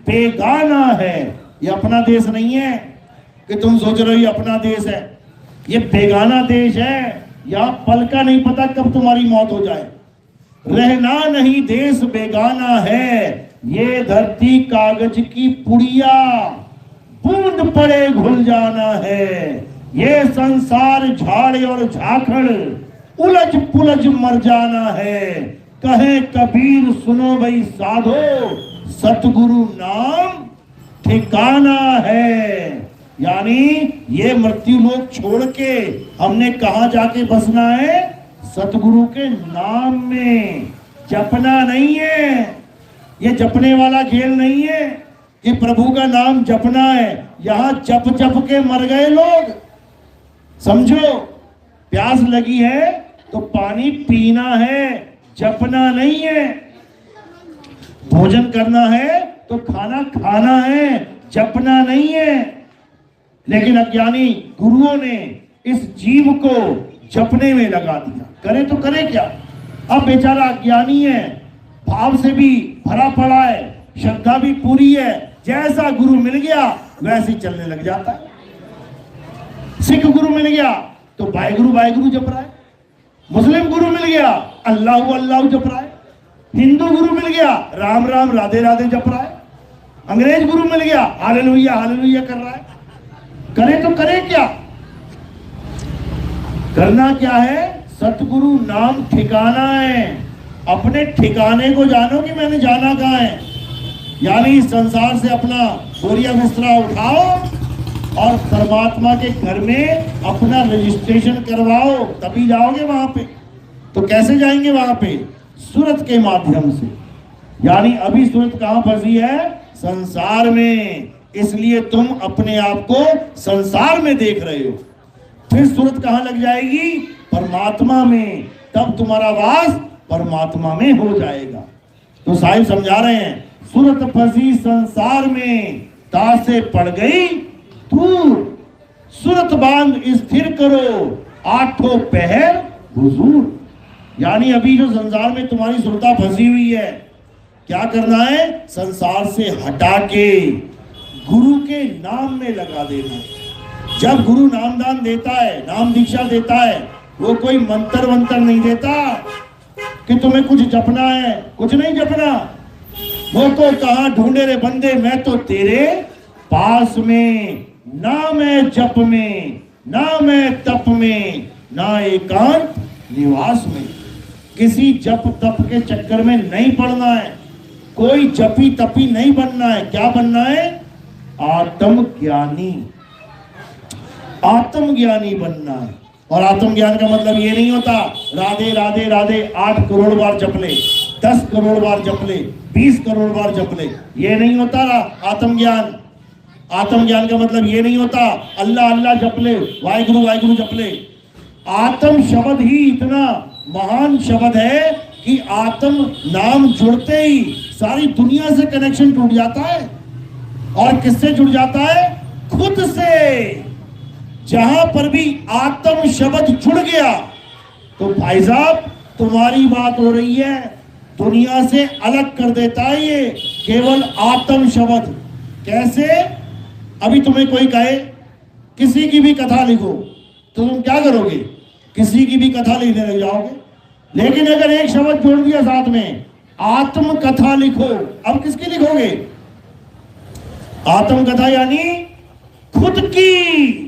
Speaker 2: बेगाना है। ये अपना देश नहीं है कि तुम सोच रहे हो ये अपना देश है, ये बेगाना देश है। यहाँ पल का नहीं पता कब तुम्हारी मौत हो जाए। रहना नहीं देश बेगाना है, ये धरती कागज की पुड़िया, बूंद पड़े घुल जाना है। ये संसार झाड़ और झाखड़, उलझ पुलझ मर जाना है। कहे कबीर सुनो भाई साधो, सतगुरु नाम ठिकाना है। यानी ये मृत्यु लोक छोड़ के हमने कहा जाके बसना है? सतगुरु के नाम में। जपना नहीं है, ये जपने वाला खेल नहीं है कि प्रभु का नाम जपना है। यहां जप जप के मर गए लोग। समझो, प्यास लगी है तो पानी पीना है, जपना नहीं है। भोजन करना है तो खाना खाना है, जपना नहीं है। लेकिन अज्ञानी गुरुओं ने इस जीव को जपने में लगा दिया। करे तो करे क्या? अब बेचारा अज्ञानी है, भाव से भी भरा पड़ा है, श्रद्धा भी पूरी है, जैसा गुरु मिल गया वैसे ही चलने लग जाता है। सिख गुरु मिल गया तो वाहेगुरु जप रहा है, मुस्लिम गुरु मिल गया अल्लाह अल्लाह जप रहा है, हिंदू गुरु मिल गया राम राम राधे राधे जप रहा है, अंग्रेज गुरु मिल गया हालेलुया हालेलुया कर रहा है। करे तो करे क्या? करना क्या है? सतगुरु नाम ठिकाना है। अपने ठिकाने को जानो कि मैंने जाना कहाँ है। यानी संसार से अपना बोरिया बिस्तरा उठाओ और परमात्मा के घर में अपना रजिस्ट्रेशन करवाओ, तभी जाओगे वहां पे। तो कैसे जाएंगे वहां पे? सूरत के माध्यम से। यानी अभी सूरत कहां फंसी है? संसार में। इसलिए तुम अपने आप को संसार में देख रहे हो। फिर सूरत कहां लग जाएगी? परमात्मा में। तब तुम्हारा वास परमात्मा में हो जाएगा। तो साहिब समझा रहे हैं, सूरत फंसी संसार में, तासे पड़ गई दूर। सूरत बांध स्थिर करो, आठों पहर हुजूर। यानी अभी जो संसार में तुम्हारी सुरता फंसी हुई है, क्या करना है? संसार से हटा के गुरु के नाम में लगा देना। जब गुरु नामदान देता है, नाम दीक्षा देता है, वो कोई मंत्र वंत्र नहीं देता कि तुम्हें कुछ जपना है, कुछ नहीं जपना। वो तो कहां ढूंढे रे बंदे, मैं तो तेरे पास में, ना मैं जप में, ना मैं तप में, ना एकांत निवास में। किसी जप तप के चक्कर में नहीं पड़ना है, कोई जपी तपी नहीं बनना है। क्या बनना है? आत्मज्ञानी, आत्मज्ञानी बनना है। और आत्मज्ञान का मतलब ये नहीं होता राधे राधे राधे 8 करोड़ बार जप ले, 10 करोड़ बार जप ले, 20 करोड़ बार जप ले, ये नहीं होता आत्मज्ञान। आत्मज्ञान का मतलब ये नहीं होता अल्लाह अल्लाह जप ले, वाहिगुरु वाहिगुरु जप ले। आत्म शब्द ही इतना महान शब्द है कि आत्म नाम जुड़ते ही सारी दुनिया से कनेक्शन टूट जाता है। और किससे जुड़ जाता है? खुद से। जहां पर भी आत्म शब्द जुड़ गया तो भाई साहब तुम्हारी बात हो रही है, दुनिया से अलग कर देता है ये केवल आत्म शब्द। कैसे? अभी तुम्हें कोई कहे किसी की भी कथा लिखो तो तुम क्या करोगे? किसी की भी कथा लिखने लग जाओगे। लेकिन अगर एक शब्द जोड़ दिया साथ में, आत्म कथा लिखो, अब किसकी लिखोगे? आत्म कथा यानी खुद की।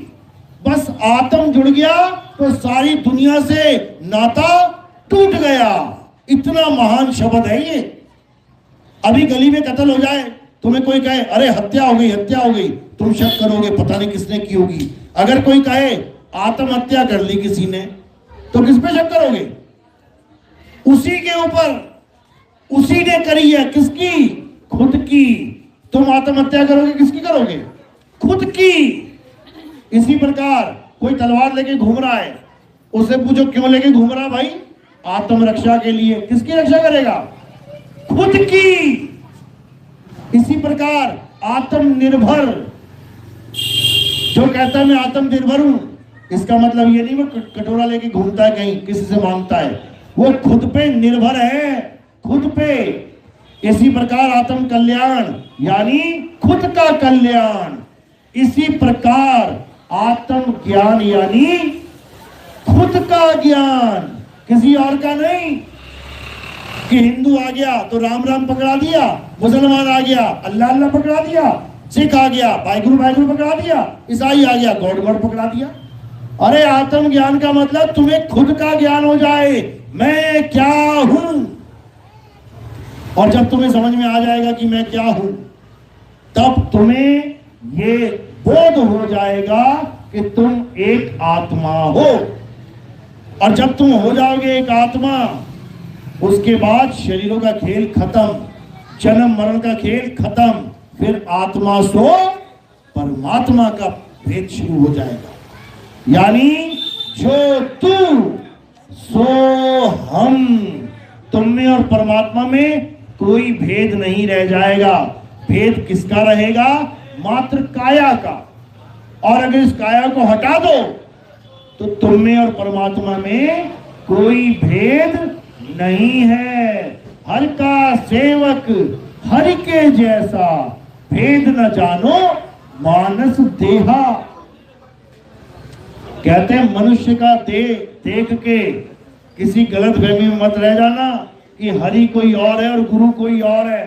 Speaker 2: बस आत्म जुड़ गया तो सारी दुनिया से नाता टूट गया। इतना महान शब्द है ये। अभी गली में कत्ल हो जाए, तुम्हें कोई कहे अरे हत्या हो गई, हत्या हो गई, तुम शक करोगे पता नहीं किसने की होगी। अगर कोई कहे आत्महत्या कर ली किसी ने, तो किस पे शक करोगे? उसी के ऊपर, उसी ने करी है। किसकी? खुद की। तुम आत्महत्या करोगे, किसकी करोगे? खुद की। इसी प्रकार कोई तलवार लेके घूम रहा है, उससे पूछो क्यों लेके घूम रहा भाई? आत्मरक्षा के लिए। किसकी रक्षा करेगा? खुद की। इसी प्रकार आत्मनिर्भर, जो कहता है मैं आत्मनिर्भर हूं, इसका मतलब ये नहीं वो कटोरा लेके घूमता है कहीं किसी से मांगता है, वो खुद पे निर्भर है, खुद पे। इसी प्रकार आत्म कल्याण यानी खुद का कल्याण। इसी प्रकार आत्म ज्ञान यानी खुद का ज्ञान, किसी और का नहीं। कि हिंदू आ गया तो राम राम पकड़ा दिया, मुसलमान आ गया अल्लाह अल्लाह पकड़ा दिया, सिख आ गया वाहिगुरु वाहिगुरु पकड़ा दिया, ईसाई आ गया गॉड गॉड पकड़ा दिया। अरे आत्म ज्ञान का मतलब तुम्हें खुद का ज्ञान हो जाए, मैं क्या हूं। और जब तुम्हें समझ में आ जाएगा कि मैं क्या हूं, तब तुम्हें ये बोध हो जाएगा कि तुम एक आत्मा हो। और जब तुम हो जाओगे एक आत्मा, उसके बाद शरीरों का खेल खत्म, जन्म मरण का खेल खत्म, फिर आत्मा सो परमात्मा का भेद शुरू हो जाएगा। यानी जो तू सो हम, तुम में और परमात्मा में कोई भेद नहीं रह जाएगा। भेद किसका रहेगा? मात्र काया का। और अगर इस काया को हटा दो तो तुम में और परमात्मा में कोई भेद नहीं है। हर का सेवक हरि के जैसा, भेद न जानो मानस देहा। कहते हैं मनुष्य का देख के किसी गलत फहमी में मत रह जाना कि हरि कोई और है और गुरु कोई और है।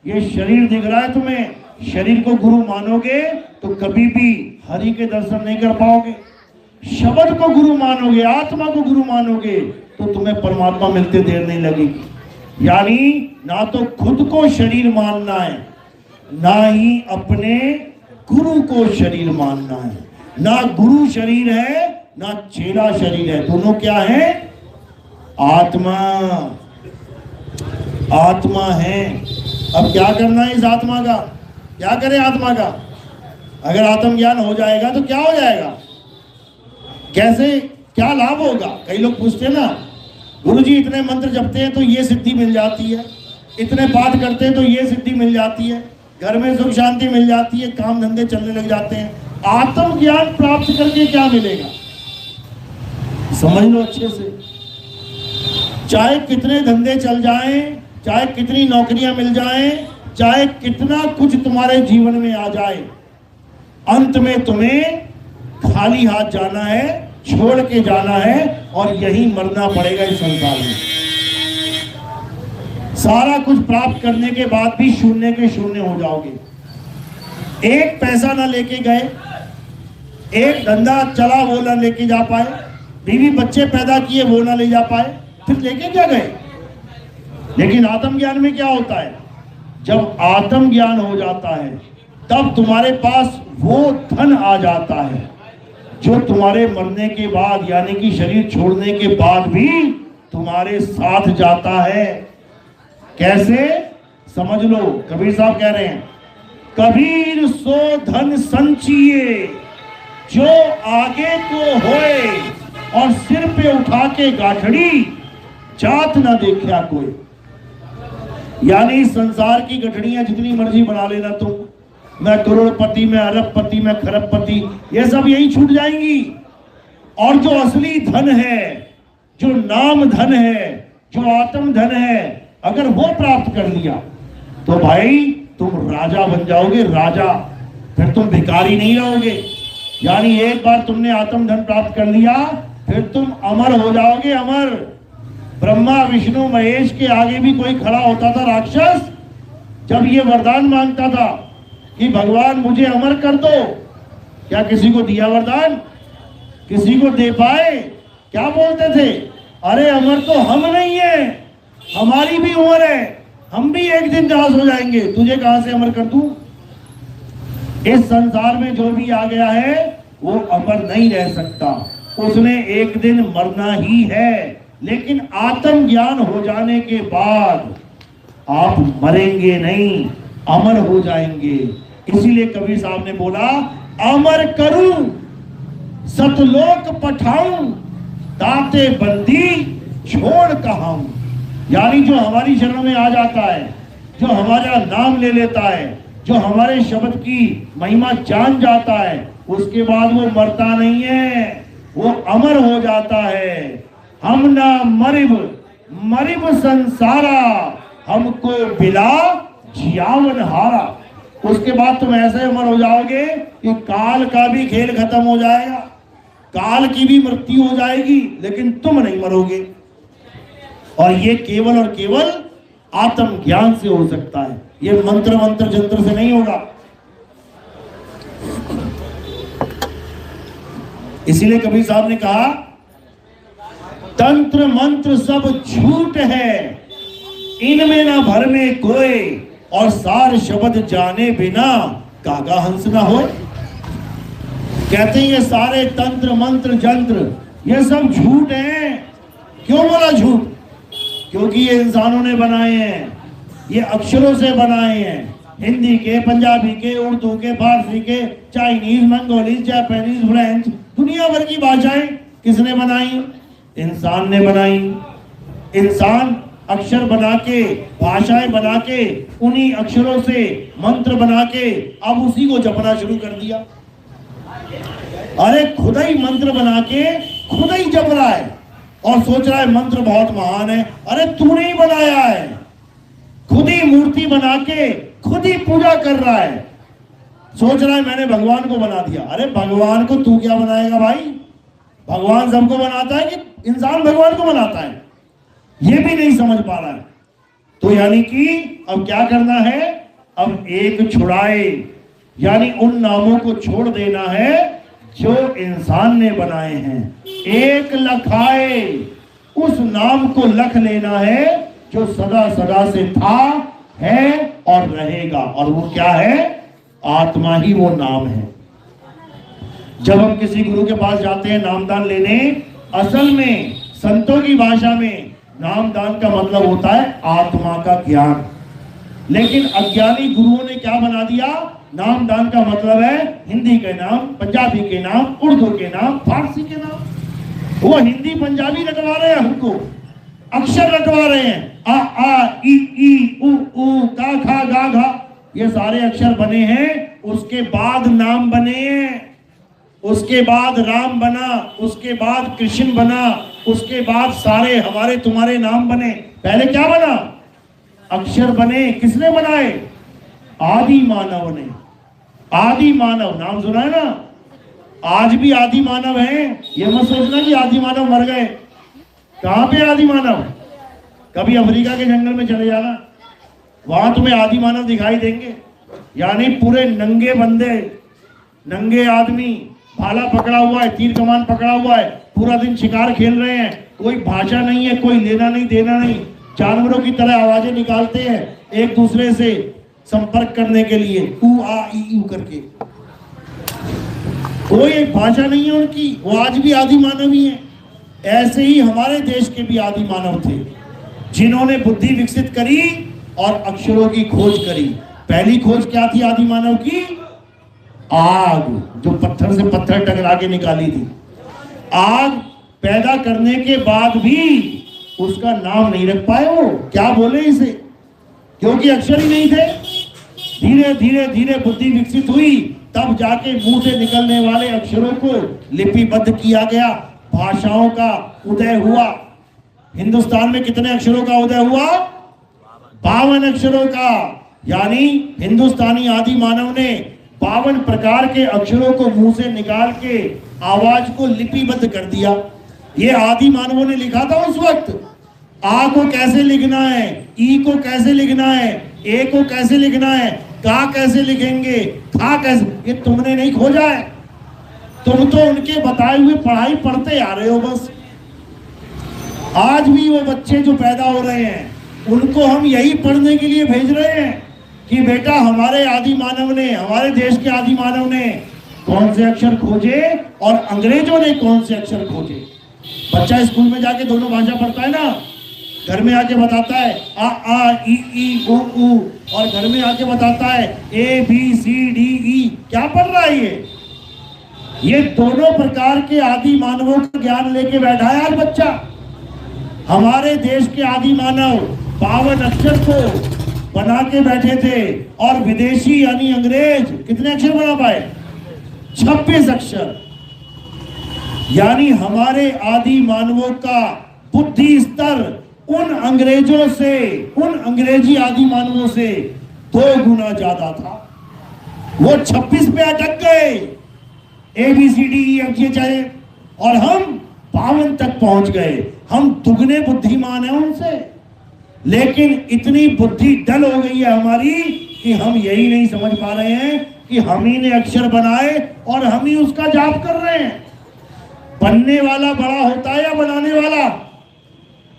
Speaker 2: ये शरीर दिख रहा है तुम्हें, शरीर को गुरु मानोगे तो कभी भी हरि के दर्शन नहीं कर पाओगे। शब्द को गुरु मानोगे, आत्मा को गुरु मानोगे तो तुम्हें परमात्मा मिलते देर नहीं लगेगी। यानी ना तो खुद को शरीर मानना है, ना ही अपने गुरु को शरीर मानना है। ना गुरु शरीर है, ना चेला शरीर है। दोनों क्या है? आत्मा। आत्मा है। अब क्या करना है इस आत्मा का? क्या करें आत्मा का? अगर आत्मज्ञान हो जाएगा तो क्या हो जाएगा, कैसे, क्या लाभ होगा? कई लोग पूछते हैं ना, गुरुजी इतने मंत्र जपते हैं तो ये सिद्धि मिल जाती है, इतने पाठ करते हैं तो ये सिद्धि मिल जाती है, घर में सुख शांति मिल जाती है, काम धंधे चलने लग जाते हैं। आत्मज्ञान प्राप्त करके क्या मिलेगा? समझ लो अच्छे से। चाहे कितने धंधे चल जाएं, चाहे कितनी नौकरियां मिल जाएं, चाहे कितना कुछ तुम्हारे जीवन में आ जाए, अंत में तुम्हें खाली हाथ जाना है, छोड़ के जाना है और यही मरना पड़ेगा इस संसार में। सारा कुछ प्राप्त करने के बाद भी शून्य के शून्य हो जाओगे। एक पैसा ना लेके गए, एक धंधा चला वो ना लेके जा पाए, बीवी बच्चे पैदा किए वो ना ले जा पाए, फिर लेके क्या गए? लेकिन आत्मज्ञान में क्या होता है? जब आत्मज्ञान हो जाता है तब तुम्हारे पास वो धन आ जाता है जो तुम्हारे मरने के बाद, यानी कि शरीर छोड़ने के बाद भी तुम्हारे साथ जाता है। कैसे? समझ लो, कबीर साहब कह रहे हैं, कबीर सो धन संचिए जो आगे को होए, और सिर पे उठा के गाठड़ी जात ना देखा कोई। यानी संसार की गठड़ियां जितनी मर्जी बना लेना तुम, मैं करोड़पति, मैं अरबपति, मैं खरबपति, ये सब यही छूट जाएंगी। और जो असली धन है, जो नाम धन है, जो आत्म धन है, अगर वो प्राप्त कर लिया तो भाई तुम राजा बन जाओगे, राजा। फिर तुम भिखारी नहीं रहोगे। यानी एक बार तुमने आत्म धन प्राप्त कर लिया फिर तुम अमर हो जाओगे, अमर। ब्रह्मा विष्णु महेश के आगे भी कोई खड़ा होता था राक्षस, जब ये वरदान मांगता था कि भगवान मुझे अमर कर दो, क्या किसी को दिया वरदान? किसी को दे पाए? क्या बोलते थे? अरे अमर तो हम नहीं है, हमारी भी उम्र है, हम भी एक दिन जहाज हो जाएंगे, तुझे कहां से अमर कर दूं? इस संसार में जो भी आ गया है वो अमर नहीं रह सकता, उसने एक दिन मरना ही है। लेकिन आत्म ज्ञान हो जाने के बाद आप मरेंगे नहीं, अमर हो जाएंगे। इसीलिए कबीर साहब ने बोला, अमर करूं सतलोक पठाऊं, दाते बंदी छोड़ कहाऊं। यानी जो हमारी शरण में आ जाता है, जो हमारा नाम ले लेता है, जो हमारे शब्द की महिमा जान जाता है, उसके बाद वो मरता नहीं है, वो अमर हो जाता है। हम ना मरिब मरिब संसारा, हमको बिला जियावन हारा। उसके बाद तुम ऐसे अमर हो जाओगे कि काल का भी खेल खत्म हो जाएगा, काल की भी मृत्यु हो जाएगी, लेकिन तुम नहीं मरोगे। और ये केवल और केवल आत्म ज्ञान से हो सकता है, ये मंत्र मंत्र जंत्र से नहीं होगा। इसीलिए कबीर साहब ने कहा, तंत्र मंत्र सब झूठ है, इनमें ना भर में कोई, और सार शब्द जाने बिना कागा हंस ना हो। कहते हैं ये सारे तंत्र मंत्र जंत्र ये सब झूठ हैं। क्यों बोला झूठ? क्योंकि ये इंसानों ने बनाए हैं, ये अक्षरों से बनाए हैं, हिंदी के, पंजाबी के, उर्दू के, फारसी के, चाइनीज, मंगोलीज, जापानीज, फ्रेंच, दुनिया भर की भाषाएं किसने बनाई? इंसान ने बनाई। इंसान अक्षर बना के, भाषाएं बना के, उन्हीं अक्षरों से मंत्र बना के अब उसी को जपना शुरू कर दिया। अरे खुद ही मंत्र बना के खुद ही जप रहा है और सोच रहा है मंत्र बहुत महान है। अरे तूने ही बनाया है, खुद ही मूर्ति बना के खुद ही पूजा कर रहा है, सोच रहा है मैंने भगवान को बना दिया। अरे भगवान को तू क्या बनाएगा भाई? भगवान सबको बनाता है कि इंसान भगवान को बनाता है? ये भी नहीं समझ पा रहा है। तो यानी कि अब क्या करना है? अब एक छुड़ाए, यानी उन नामों को छोड़ देना है जो इंसान ने बनाए हैं। एक लखाए, उस नाम को लख लेना है जो सदा सदा से था, है और रहेगा। और वो क्या है? आत्मा ही वो नाम है। जब हम किसी गुरु के पास जाते हैं नामदान लेने, असल में संतों की भाषा में नामदान का मतलब होता है आत्मा का ज्ञान। लेकिन अज्ञानी गुरुओं ने क्या बना दिया? नामदान का मतलब है हिंदी के नाम, पंजाबी के नाम, उर्दू के नाम, फारसी के नाम। वो हिंदी पंजाबी रटवा रहे हैं हमको, अक्षर रटवा रहे हैं। आ आ ई ई उ उ का खा गा घा, ये सारे अक्षर बने हैं। उसके बाद नाम बने हैं, उसके बाद राम बना, उसके बाद कृष्ण बना, उसके बाद सारे हमारे तुम्हारे नाम बने। पहले क्या बना? अक्षर बने। किसने बनाए? आदि मानव ने। आदि मानव नाम सुना है ना? आज भी आदि मानव है। ये मत सोचना कि आदि मानव मर गए। कहां पे आदि मानव? कभी अफ्रीका के जंगल में चले जाना, वहां तुम्हें आदि मानव दिखाई देंगे। यानी पूरे नंगे बंदे, नंगे आदमी, भाला पकड़ा हुआ है, तीर कमान पकड़ा हुआ है, पूरा दिन शिकार खेल रहे हैं। कोई भाषा नहीं है, कोई लेना नहीं देना नहीं, जानवरों की तरह आवाजें निकालते हैं एक दूसरे से संपर्क करने के लिए, ऊ आ ई ऊ करके। कोई एक भाषा नहीं है उनकी, वो आज भी आदि मानव ही है। ऐसे ही हमारे देश के भी आदि मानव थे, जिन्होंने बुद्धि विकसित करी और अक्षरों की खोज करी। पहली खोज क्या थी आदि मानव की? आग, जो पत्थर से पत्थर टकरा के निकाली थी। आग पैदा करने के बाद भी उसका नाम नहीं रख पाए वो, क्या बोले इसे, क्योंकि अक्षर ही नहीं थे। धीरे धीरे धीरे बुद्धि विकसित हुई, तब जाके मुंह से निकलने वाले अक्षरों को लिपिबद्ध किया गया, भाषाओं का उदय हुआ। हिंदुस्तान में कितने अक्षरों का उदय हुआ? 52 अक्षरों का। यानी हिंदुस्तानी आदि मानव ने 52 प्रकार के अक्षरों को मुंह से निकाल के आवाज को लिपिबद्ध कर दिया। ये आदि मानवों ने लिखा था उस वक्त। आ को कैसे लिखना है, ई को कैसे लिखना है, ए को कैसे लिखना है, का कैसे लिखेंगे, था कैसे, ये तुमने नहीं खोजा है। तुम तो उनके बताए हुए पढ़ाई पढ़ते आ रहे हो बस। आज भी वो बच्चे जो पैदा हो रहे हैं, उनको हम यही पढ़ने के लिए भेज रहे हैं कि बेटा हमारे आदि मानव ने, हमारे देश के आदि मानव ने कौन से अक्षर खोजे और अंग्रेजों ने कौन से अक्षर खोजे। बच्चा स्कूल में जाके दोनों भाषा पढ़ता है ना, घर में आके बताता है आ ई उ ऊ, और घर में आके बताता है ए बी सी डी ई। क्या पढ़ रहा है ये दोनों प्रकार के आदि मानवों का ज्ञान लेके बैठा है आज बच्चा। हमारे देश के आदि मानव 52 अक्षर को बना के बैठे थे, और विदेशी यानी अंग्रेज कितने अक्षर बना पाए? 26 अक्षर। यानी हमारे आदि मानवों का बुद्धि स्तर उन अंग्रेजों से, उन अंग्रेजी आदि मानवों से 2 गुना ज्यादा था। वो 26 पे अटक गए, A B C D E F G चाहे, और हम 52 तक पहुंच गए। हम दुगने बुद्धिमान हैं उनसे, लेकिन इतनी बुद्धि डल हो गई है हमारी कि हम यही नहीं समझ पा रहे हैं कि हम ही ने अक्षर बनाए और हम ही उसका जाप कर रहे हैं। बनने वाला बड़ा होता है या बनाने वाला?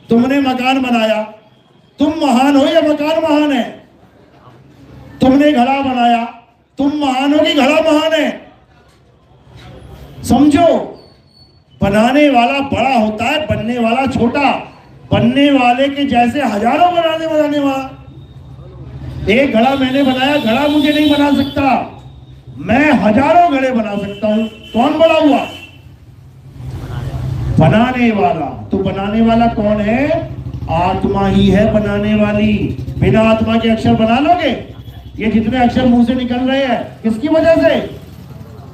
Speaker 2: तुमने मकान बनाया, तुम महान हो या मकान महान है? तुमने घड़ा बनाया, तुम महान हो कि घड़ा महान है? समझो, बनाने वाला बड़ा होता है, बनने वाला छोटा। बनने वाले के जैसे हजारों बनाने वाला। एक घड़ा मैंने बनाया, घड़ा मुझे नहीं बना सकता, मैं हजारों घड़े बना सकता हूं। कौन बड़ा हुआ? बनाने वाला। तो बनाने वाला कौन है? आत्मा ही है बनाने वाली। बिना आत्मा के अक्षर बना लोगे? ये जितने अक्षर मुंह से निकल रहे हैं किसकी वजह से?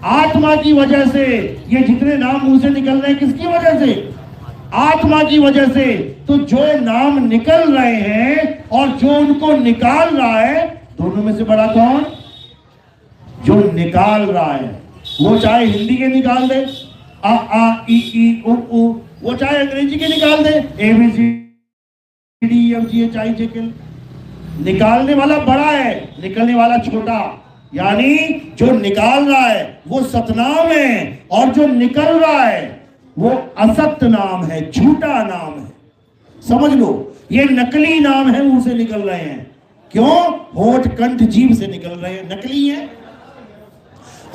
Speaker 2: आत्मा की वजह से। ये जितने नाम मुंह से निकल रहे हैं किसकी वजह से? आत्मा की वजह से। तो जो नाम निकल रहे हैं और जो उनको निकाल रहा है, दोनों में से बड़ा कौन? जो निकाल रहा है। वो चाहे हिंदी के निकाल दे, आ ई उ ऊ, वो चाहे अंग्रेजी के निकाल दे, A B C D E F G H I J K. निकालने वाला बड़ा है, निकलने वाला छोटा। यानी जो निकाल रहा है वो सतनाम है, और जो निकल रहा है वो असत नाम है, झूठा नाम है। समझ लो, ये नकली नाम है, मुंह से निकल रहे हैं। क्यों? होठ कंठ जीभ से निकल रहे हैं, नकली है।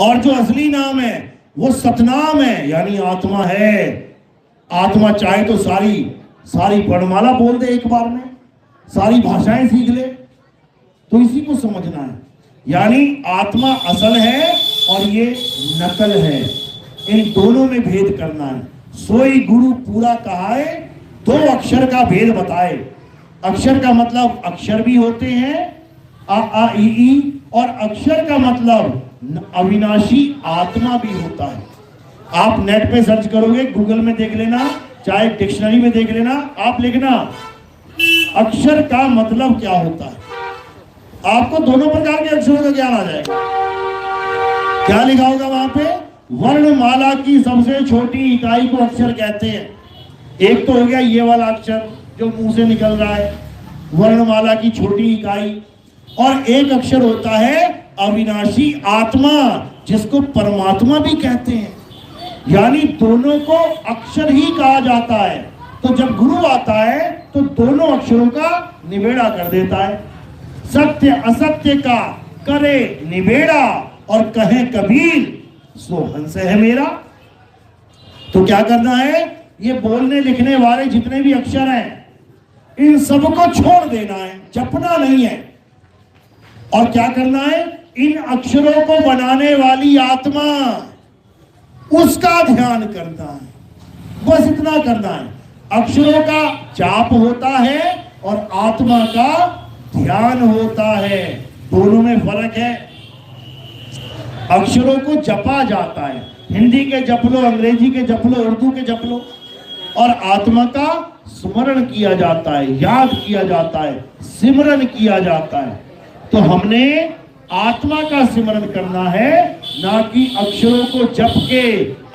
Speaker 2: और जो असली नाम है वो सतनाम है, यानी आत्मा है। आत्मा चाहे तो सारी वर्णमाला बोल दे एक बार में, सारी भाषाएं सीख ले। तो इसी को समझना है। यानी आत्मा असल है और ये नकल है, इन दोनों में भेद करना है। सोई गुरु पूरा कहाए, दो अक्षर का भेद बताए। अक्षर का मतलब अक्षर भी होते हैं आ ई ई, और अक्षर का मतलब अविनाशी आत्मा भी होता है। आप नेट पे सर्च करोगे, गूगल में देख लेना, चाहे डिक्शनरी में देख लेना, आप लिखना अक्षर का मतलब क्या होता है, आपको दोनों प्रकार के अक्षरों का ज्ञान आ जाएगा। क्या लिखा होगा वहां पे? वर्णमाला की सबसे छोटी इकाई को अक्षर कहते हैं। एक तो हो गया ये वाला अक्षर जो मुंह से निकल रहा है, वर्णमाला की छोटी इकाई, और एक अक्षर होता है अविनाशी आत्मा, जिसको परमात्मा भी कहते हैं। यानी दोनों को अक्षर ही कहा जाता है। तो जब गुरु आता है तो दोनों अक्षरों का निबेड़ा कर देता है। सत्य असत्य का करे निबेड़ा, और कहे कबीर सो हंस है मेरा। तो क्या करना है? ये बोलने लिखने वाले जितने भी अक्षर हैं, इन सबको छोड़ देना है, जपना नहीं है। और क्या करना है? इन अक्षरों को बनाने वाली आत्मा, उसका ध्यान करना है। बस इतना करना है। अक्षरों का जाप होता है और आत्मा का ध्यान होता है, दोनों में फर्क है। अक्षरों को जपा जाता है, हिंदी के जप लो, अंग्रेजी के जप लो, उर्दू के जप लो, और आत्मा का स्मरण किया जाता है, याद किया जाता है, सिमरन किया जाता है। तो हमने आत्मा का सिमरन करना है, ना कि अक्षरों को जप के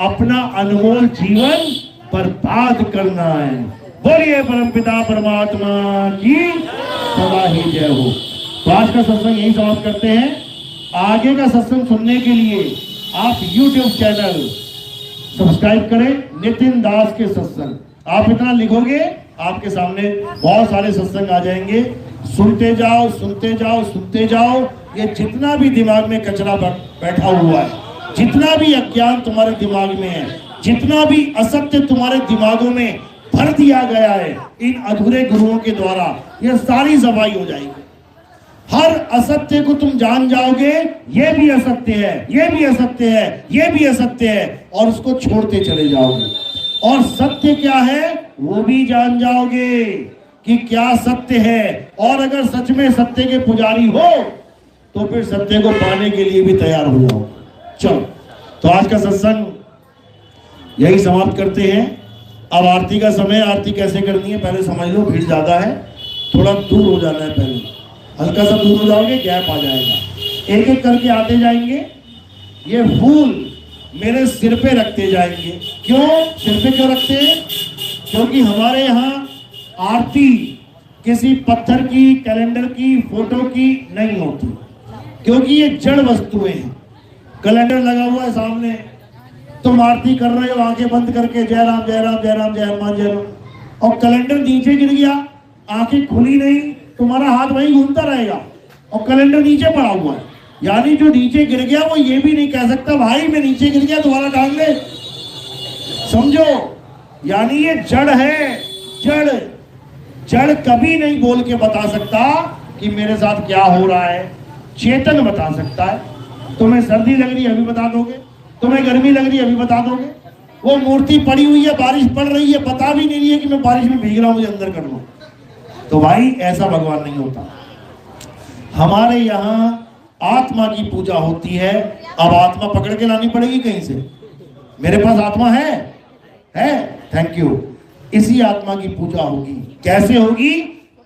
Speaker 2: अपना अनमोल जीवन बर्बाद करना है। बोलिए परमपिता परमात्मा की सदा ही जय हो। तो आज का सत्संग यही समाप्त करते हैं। आगे का सत्संग सुनने के लिए आप YouTube चैनल सब्सक्राइब करें, नितिन दास के सत्संग। आप इतना लिखोगे, आपके सामने बहुत सारे सत्संग आ जाएंगे। सुनते जाओ, सुनते जाओ, सुनते जाओ। ये जितना भी दिमाग में कचरा बैठा हुआ है, जितना भी अज्ञान तुम्हारे दिमाग में है, जितना भी असत्य तुम्हारे दिमागों में भर दिया गया है, इन अधूरे गुरुओं के द्वारा ये सारी सफाई हो जाएगी। हर असत्य को तुम जान जाओगे, ये भी असत्य है, ये भी असत्य है, ये भी असत्य है, और उसको छोड़ते चले जाओगे। और सत्य क्या है वो भी जान जाओगे कि क्या सत्य है। और अगर सच में सत्य के पुजारी हो तो फिर सत्य को पाने के लिए भी तैयार हो जाओ। चलो, तो आज का सत्संग यही समाप्त करते हैं। अब आरती का समय, आरती कैसे करनी है पहले समझ लो, भीड़ ज्यादा है, थोड़ा दूर हो जाना है। पहले हल्का सा दूर हो जाओगे, गैप आ जाएगा। एक एक करके आते जाएंगे। ये फूल मेरे सिर पे रखते जाएंगे। क्यों सिर पे क्यों रखते हैं? क्योंकि हमारे यहाँ आरती किसी पत्थर की, कैलेंडर की, फोटो की नहीं होती, क्योंकि ये जड़ वस्तुएं हैं। कैलेंडर लगा हुआ है सामने, तुम आरती कर रहे हो आंखें बंद करके, जय राम जय राम जय राम जय हनुमान जय राम, और कैलेंडर नीचे गिर गया, आंखें खुली नहीं, तुम्हारा हाथ वहीं घूमता रहेगा और कैलेंडर नीचे पड़ा हुआ है। यानी जो नीचे गिर गया वो ये भी नहीं कह सकता भाई मैं नीचे गिर गया, दोबारा टांग ले। समझो, यानी ये जड़ है। जड़ जड़ कभी नहीं बोल के बता सकता कि मेरे साथ क्या हो रहा है। चेतन बता सकता है। तुम्हें सर्दी लग रही है अभी बता दोगे, तुम्हें गर्मी लग रही है अभी बता दोगे। वो मूर्ति पड़ी हुई है, बारिश पड़ रही है, बता भी नहीं रही है कि मैं बारिश में भीग रहा हूं, मुझे अंदर कर लो। तो भाई ऐसा भगवान नहीं होता। हमारे यहाँ आत्मा की पूजा होती है। अब आत्मा पकड़ के लानी पड़ेगी कहीं से। मेरे पास आत्मा है? Thank you. इसी आत्मा की पूजा होगी। कैसे होगी?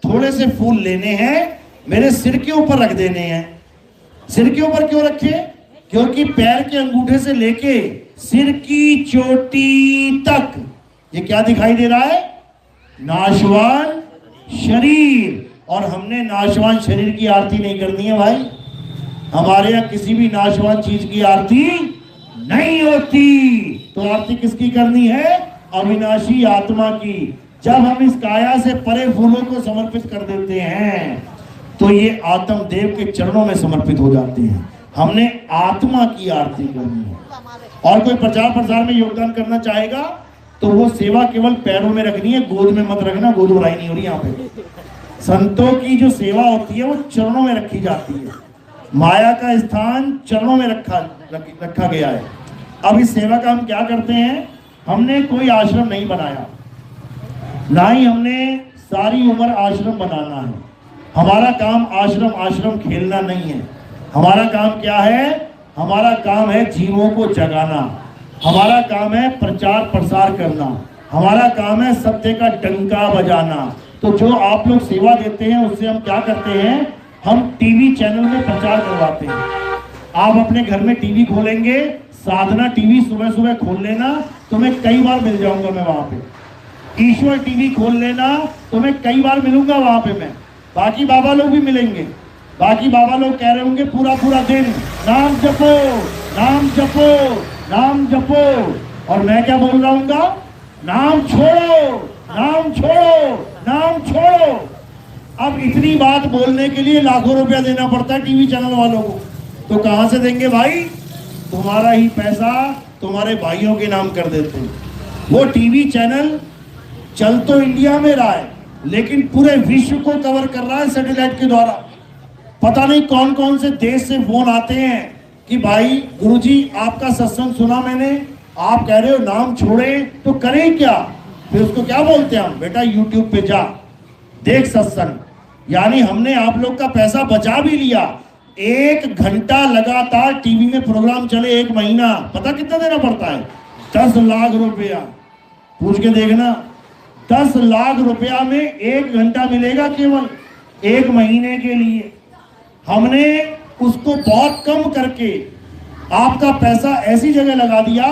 Speaker 2: थोड़े से फूल लेने हैं, मेरे सिर के ऊपर रख देने हैं। सिर के ऊपर क्यों रखे? क्योंकि पैर के अंगूठे से लेके सिर की चोटी तक ये क्या दिखाई दे रहा है? नाशवान शरीर। और हमने नाशवान शरीर की आरती नहीं करनी है भाई। हमारे यहाँ किसी भी नाशवान चीज की आरती नहीं होती। तो आरती किसकी करनी है? अविनाशी आत्मा की। जब हम इस काया से परे फूलों को समर्पित कर देते हैं तो ये आत्म देव के चरणों में समर्पित हो जाते हैं। हमने आत्मा की आरती करनी है। और कोई प्रचार प्रसार में योगदान करना चाहेगा तो वो सेवा केवल पैरों में रखनी है, गोद में मत रखना, गोद भराई नहीं हो रही यहाँ पे। संतों की जो सेवा होती है वो चरणों में रखी जाती है। माया का स्थान चरणों में रखा गया है। अब इस सेवा का हम क्या करते हैं, हमने कोई आश्रम नहीं बनाया, ना ही हमने सारी उम्र आश्रम बनाना है। हमारा काम आश्रम खेलना नहीं है। हमारा काम क्या है, हमारा काम है जीवों को जगाना, हमारा काम है प्रचार प्रसार करना, हमारा काम है सत्य का डंका बजाना। तो जो आप लोग सेवा देते हैं उससे हम क्या करते हैं, हम टीवी चैनल में प्रचार करवाते हैं। आप अपने घर में टीवी खोलेंगे, साधना टीवी सुबह सुबह खोल लेना, तुम्हें कई बार मिल जाऊंगा मैं वहां पे। ईश्वर टीवी खोल लेना, तुम्हें कई बार मिलूंगा वहां पे मैं। बाकी बाबा लोग भी मिलेंगे। बाकी बाबा लोग कह रहे होंगे पूरा पूरा दिन नाम जपो, नाम जपो, नाम जपो, और मैं क्या बोल रहा हूँ, नाम छोड़ो, नाम छोड़ो, नाम छोड़ो। अब इतनी बात बोलने के लिए लाखों रुपया देना पड़ता है टीवी चैनल वालों को, तो कहां से देंगे भाई? तुम्हारा ही पैसा तुम्हारे भाइयों के नाम कर देते हैं। वो टीवी चैनल चल तो इंडिया में रहा है, लेकिन पूरे विश्व को कवर कर रहा है सैटेलाइट के द्वारा। पता नहीं कौन कौन से देश से फोन आते हैं कि भाई गुरुजी आपका सत्संग सुना मैंने, आप कह रहे हो नाम छोड़े, तो करें क्या? फिर उसको क्या बोलते हैं हम, बेटा यूट्यूब पे जा देख सत्संग। यानी हमने आप लोग का पैसा बचा भी लिया। 1 घंटा लगातार टीवी में प्रोग्राम चले 1 महीना, पता कितना देना पड़ता है? 10 लाख रुपया। पूछ के देखना, 10 लाख रुपया में 1 घंटा मिलेगा केवल 1 महीने के लिए। हमने उसको बहुत कम करके आपका पैसा ऐसी जगह लगा दिया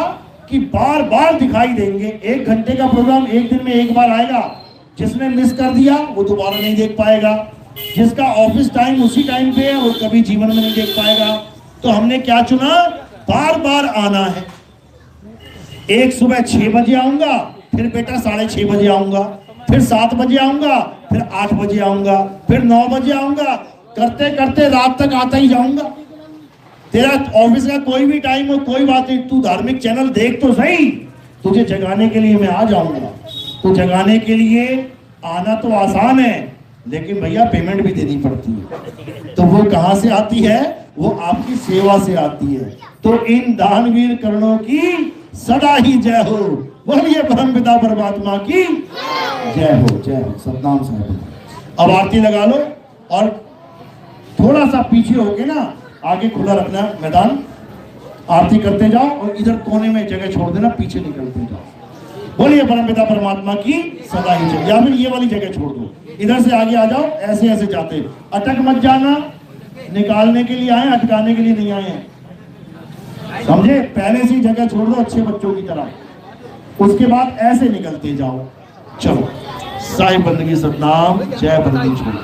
Speaker 2: कि बार बार दिखाई देंगे। 1 घंटे का प्रोग्राम 1 दिन में 1 बार आएगा। जिसने मिस कर दिया वो दोबारा नहीं देख पाएगा। जिसका ऑफिस टाइम उसी टाइम पे है वो कभी जीवन में नहीं देख पाएगा। तो हमने क्या चुना, बार बार आना है। एक सुबह 6 बजे आऊंगा, फिर बेटा 6:30 बजे आऊंगा, फिर 7 बजे आऊंगा, फिर 8 बजे आऊंगा, फिर 9 बजे आऊंगा, करते करते रात तक आता ही जाऊंगा। तेरा ऑफिस का कोई भी टाइम हो कोई बात नहीं, तू धार्मिक चैनल देख तो सही, तुझे जगाने के लिए मैं आ जाऊंगा। तो जगाने के लिए आना तो आसान है, लेकिन भैया पेमेंट भी देनी पड़ती है। तो वो कहां से आती है? वो आपकी सेवा से आती है। तो इन दानवीर कर्णों की सदा ही जय हो। बोलिए परम पिता परमात्मा की जय हो, जय हो। सतनाम साहिब। अब आरती लगा लो और थोड़ा सा पीछे होके ना आगे खुला रखना मैदान, आरती करते जाओ और इधर कोने में जगह छोड़ देना, पीछे निकलते जाओ। बोलिए परमपिता परमात्मा की सदा ही जय। या फिर ये वाली जगह छोड़ दो, इधर से आगे आ जाओ, ऐसे ऐसे जाते। अटक मत जाना, निकालने के लिए आए, अटकाने के लिए नहीं आए हैं, समझे? पहले से जगह छोड़ दो अच्छे बच्चों की तरह, उसके बाद ऐसे निकलते जाओ। चलो साईं बंदगी सतनाम, जय बंदगी छोड़।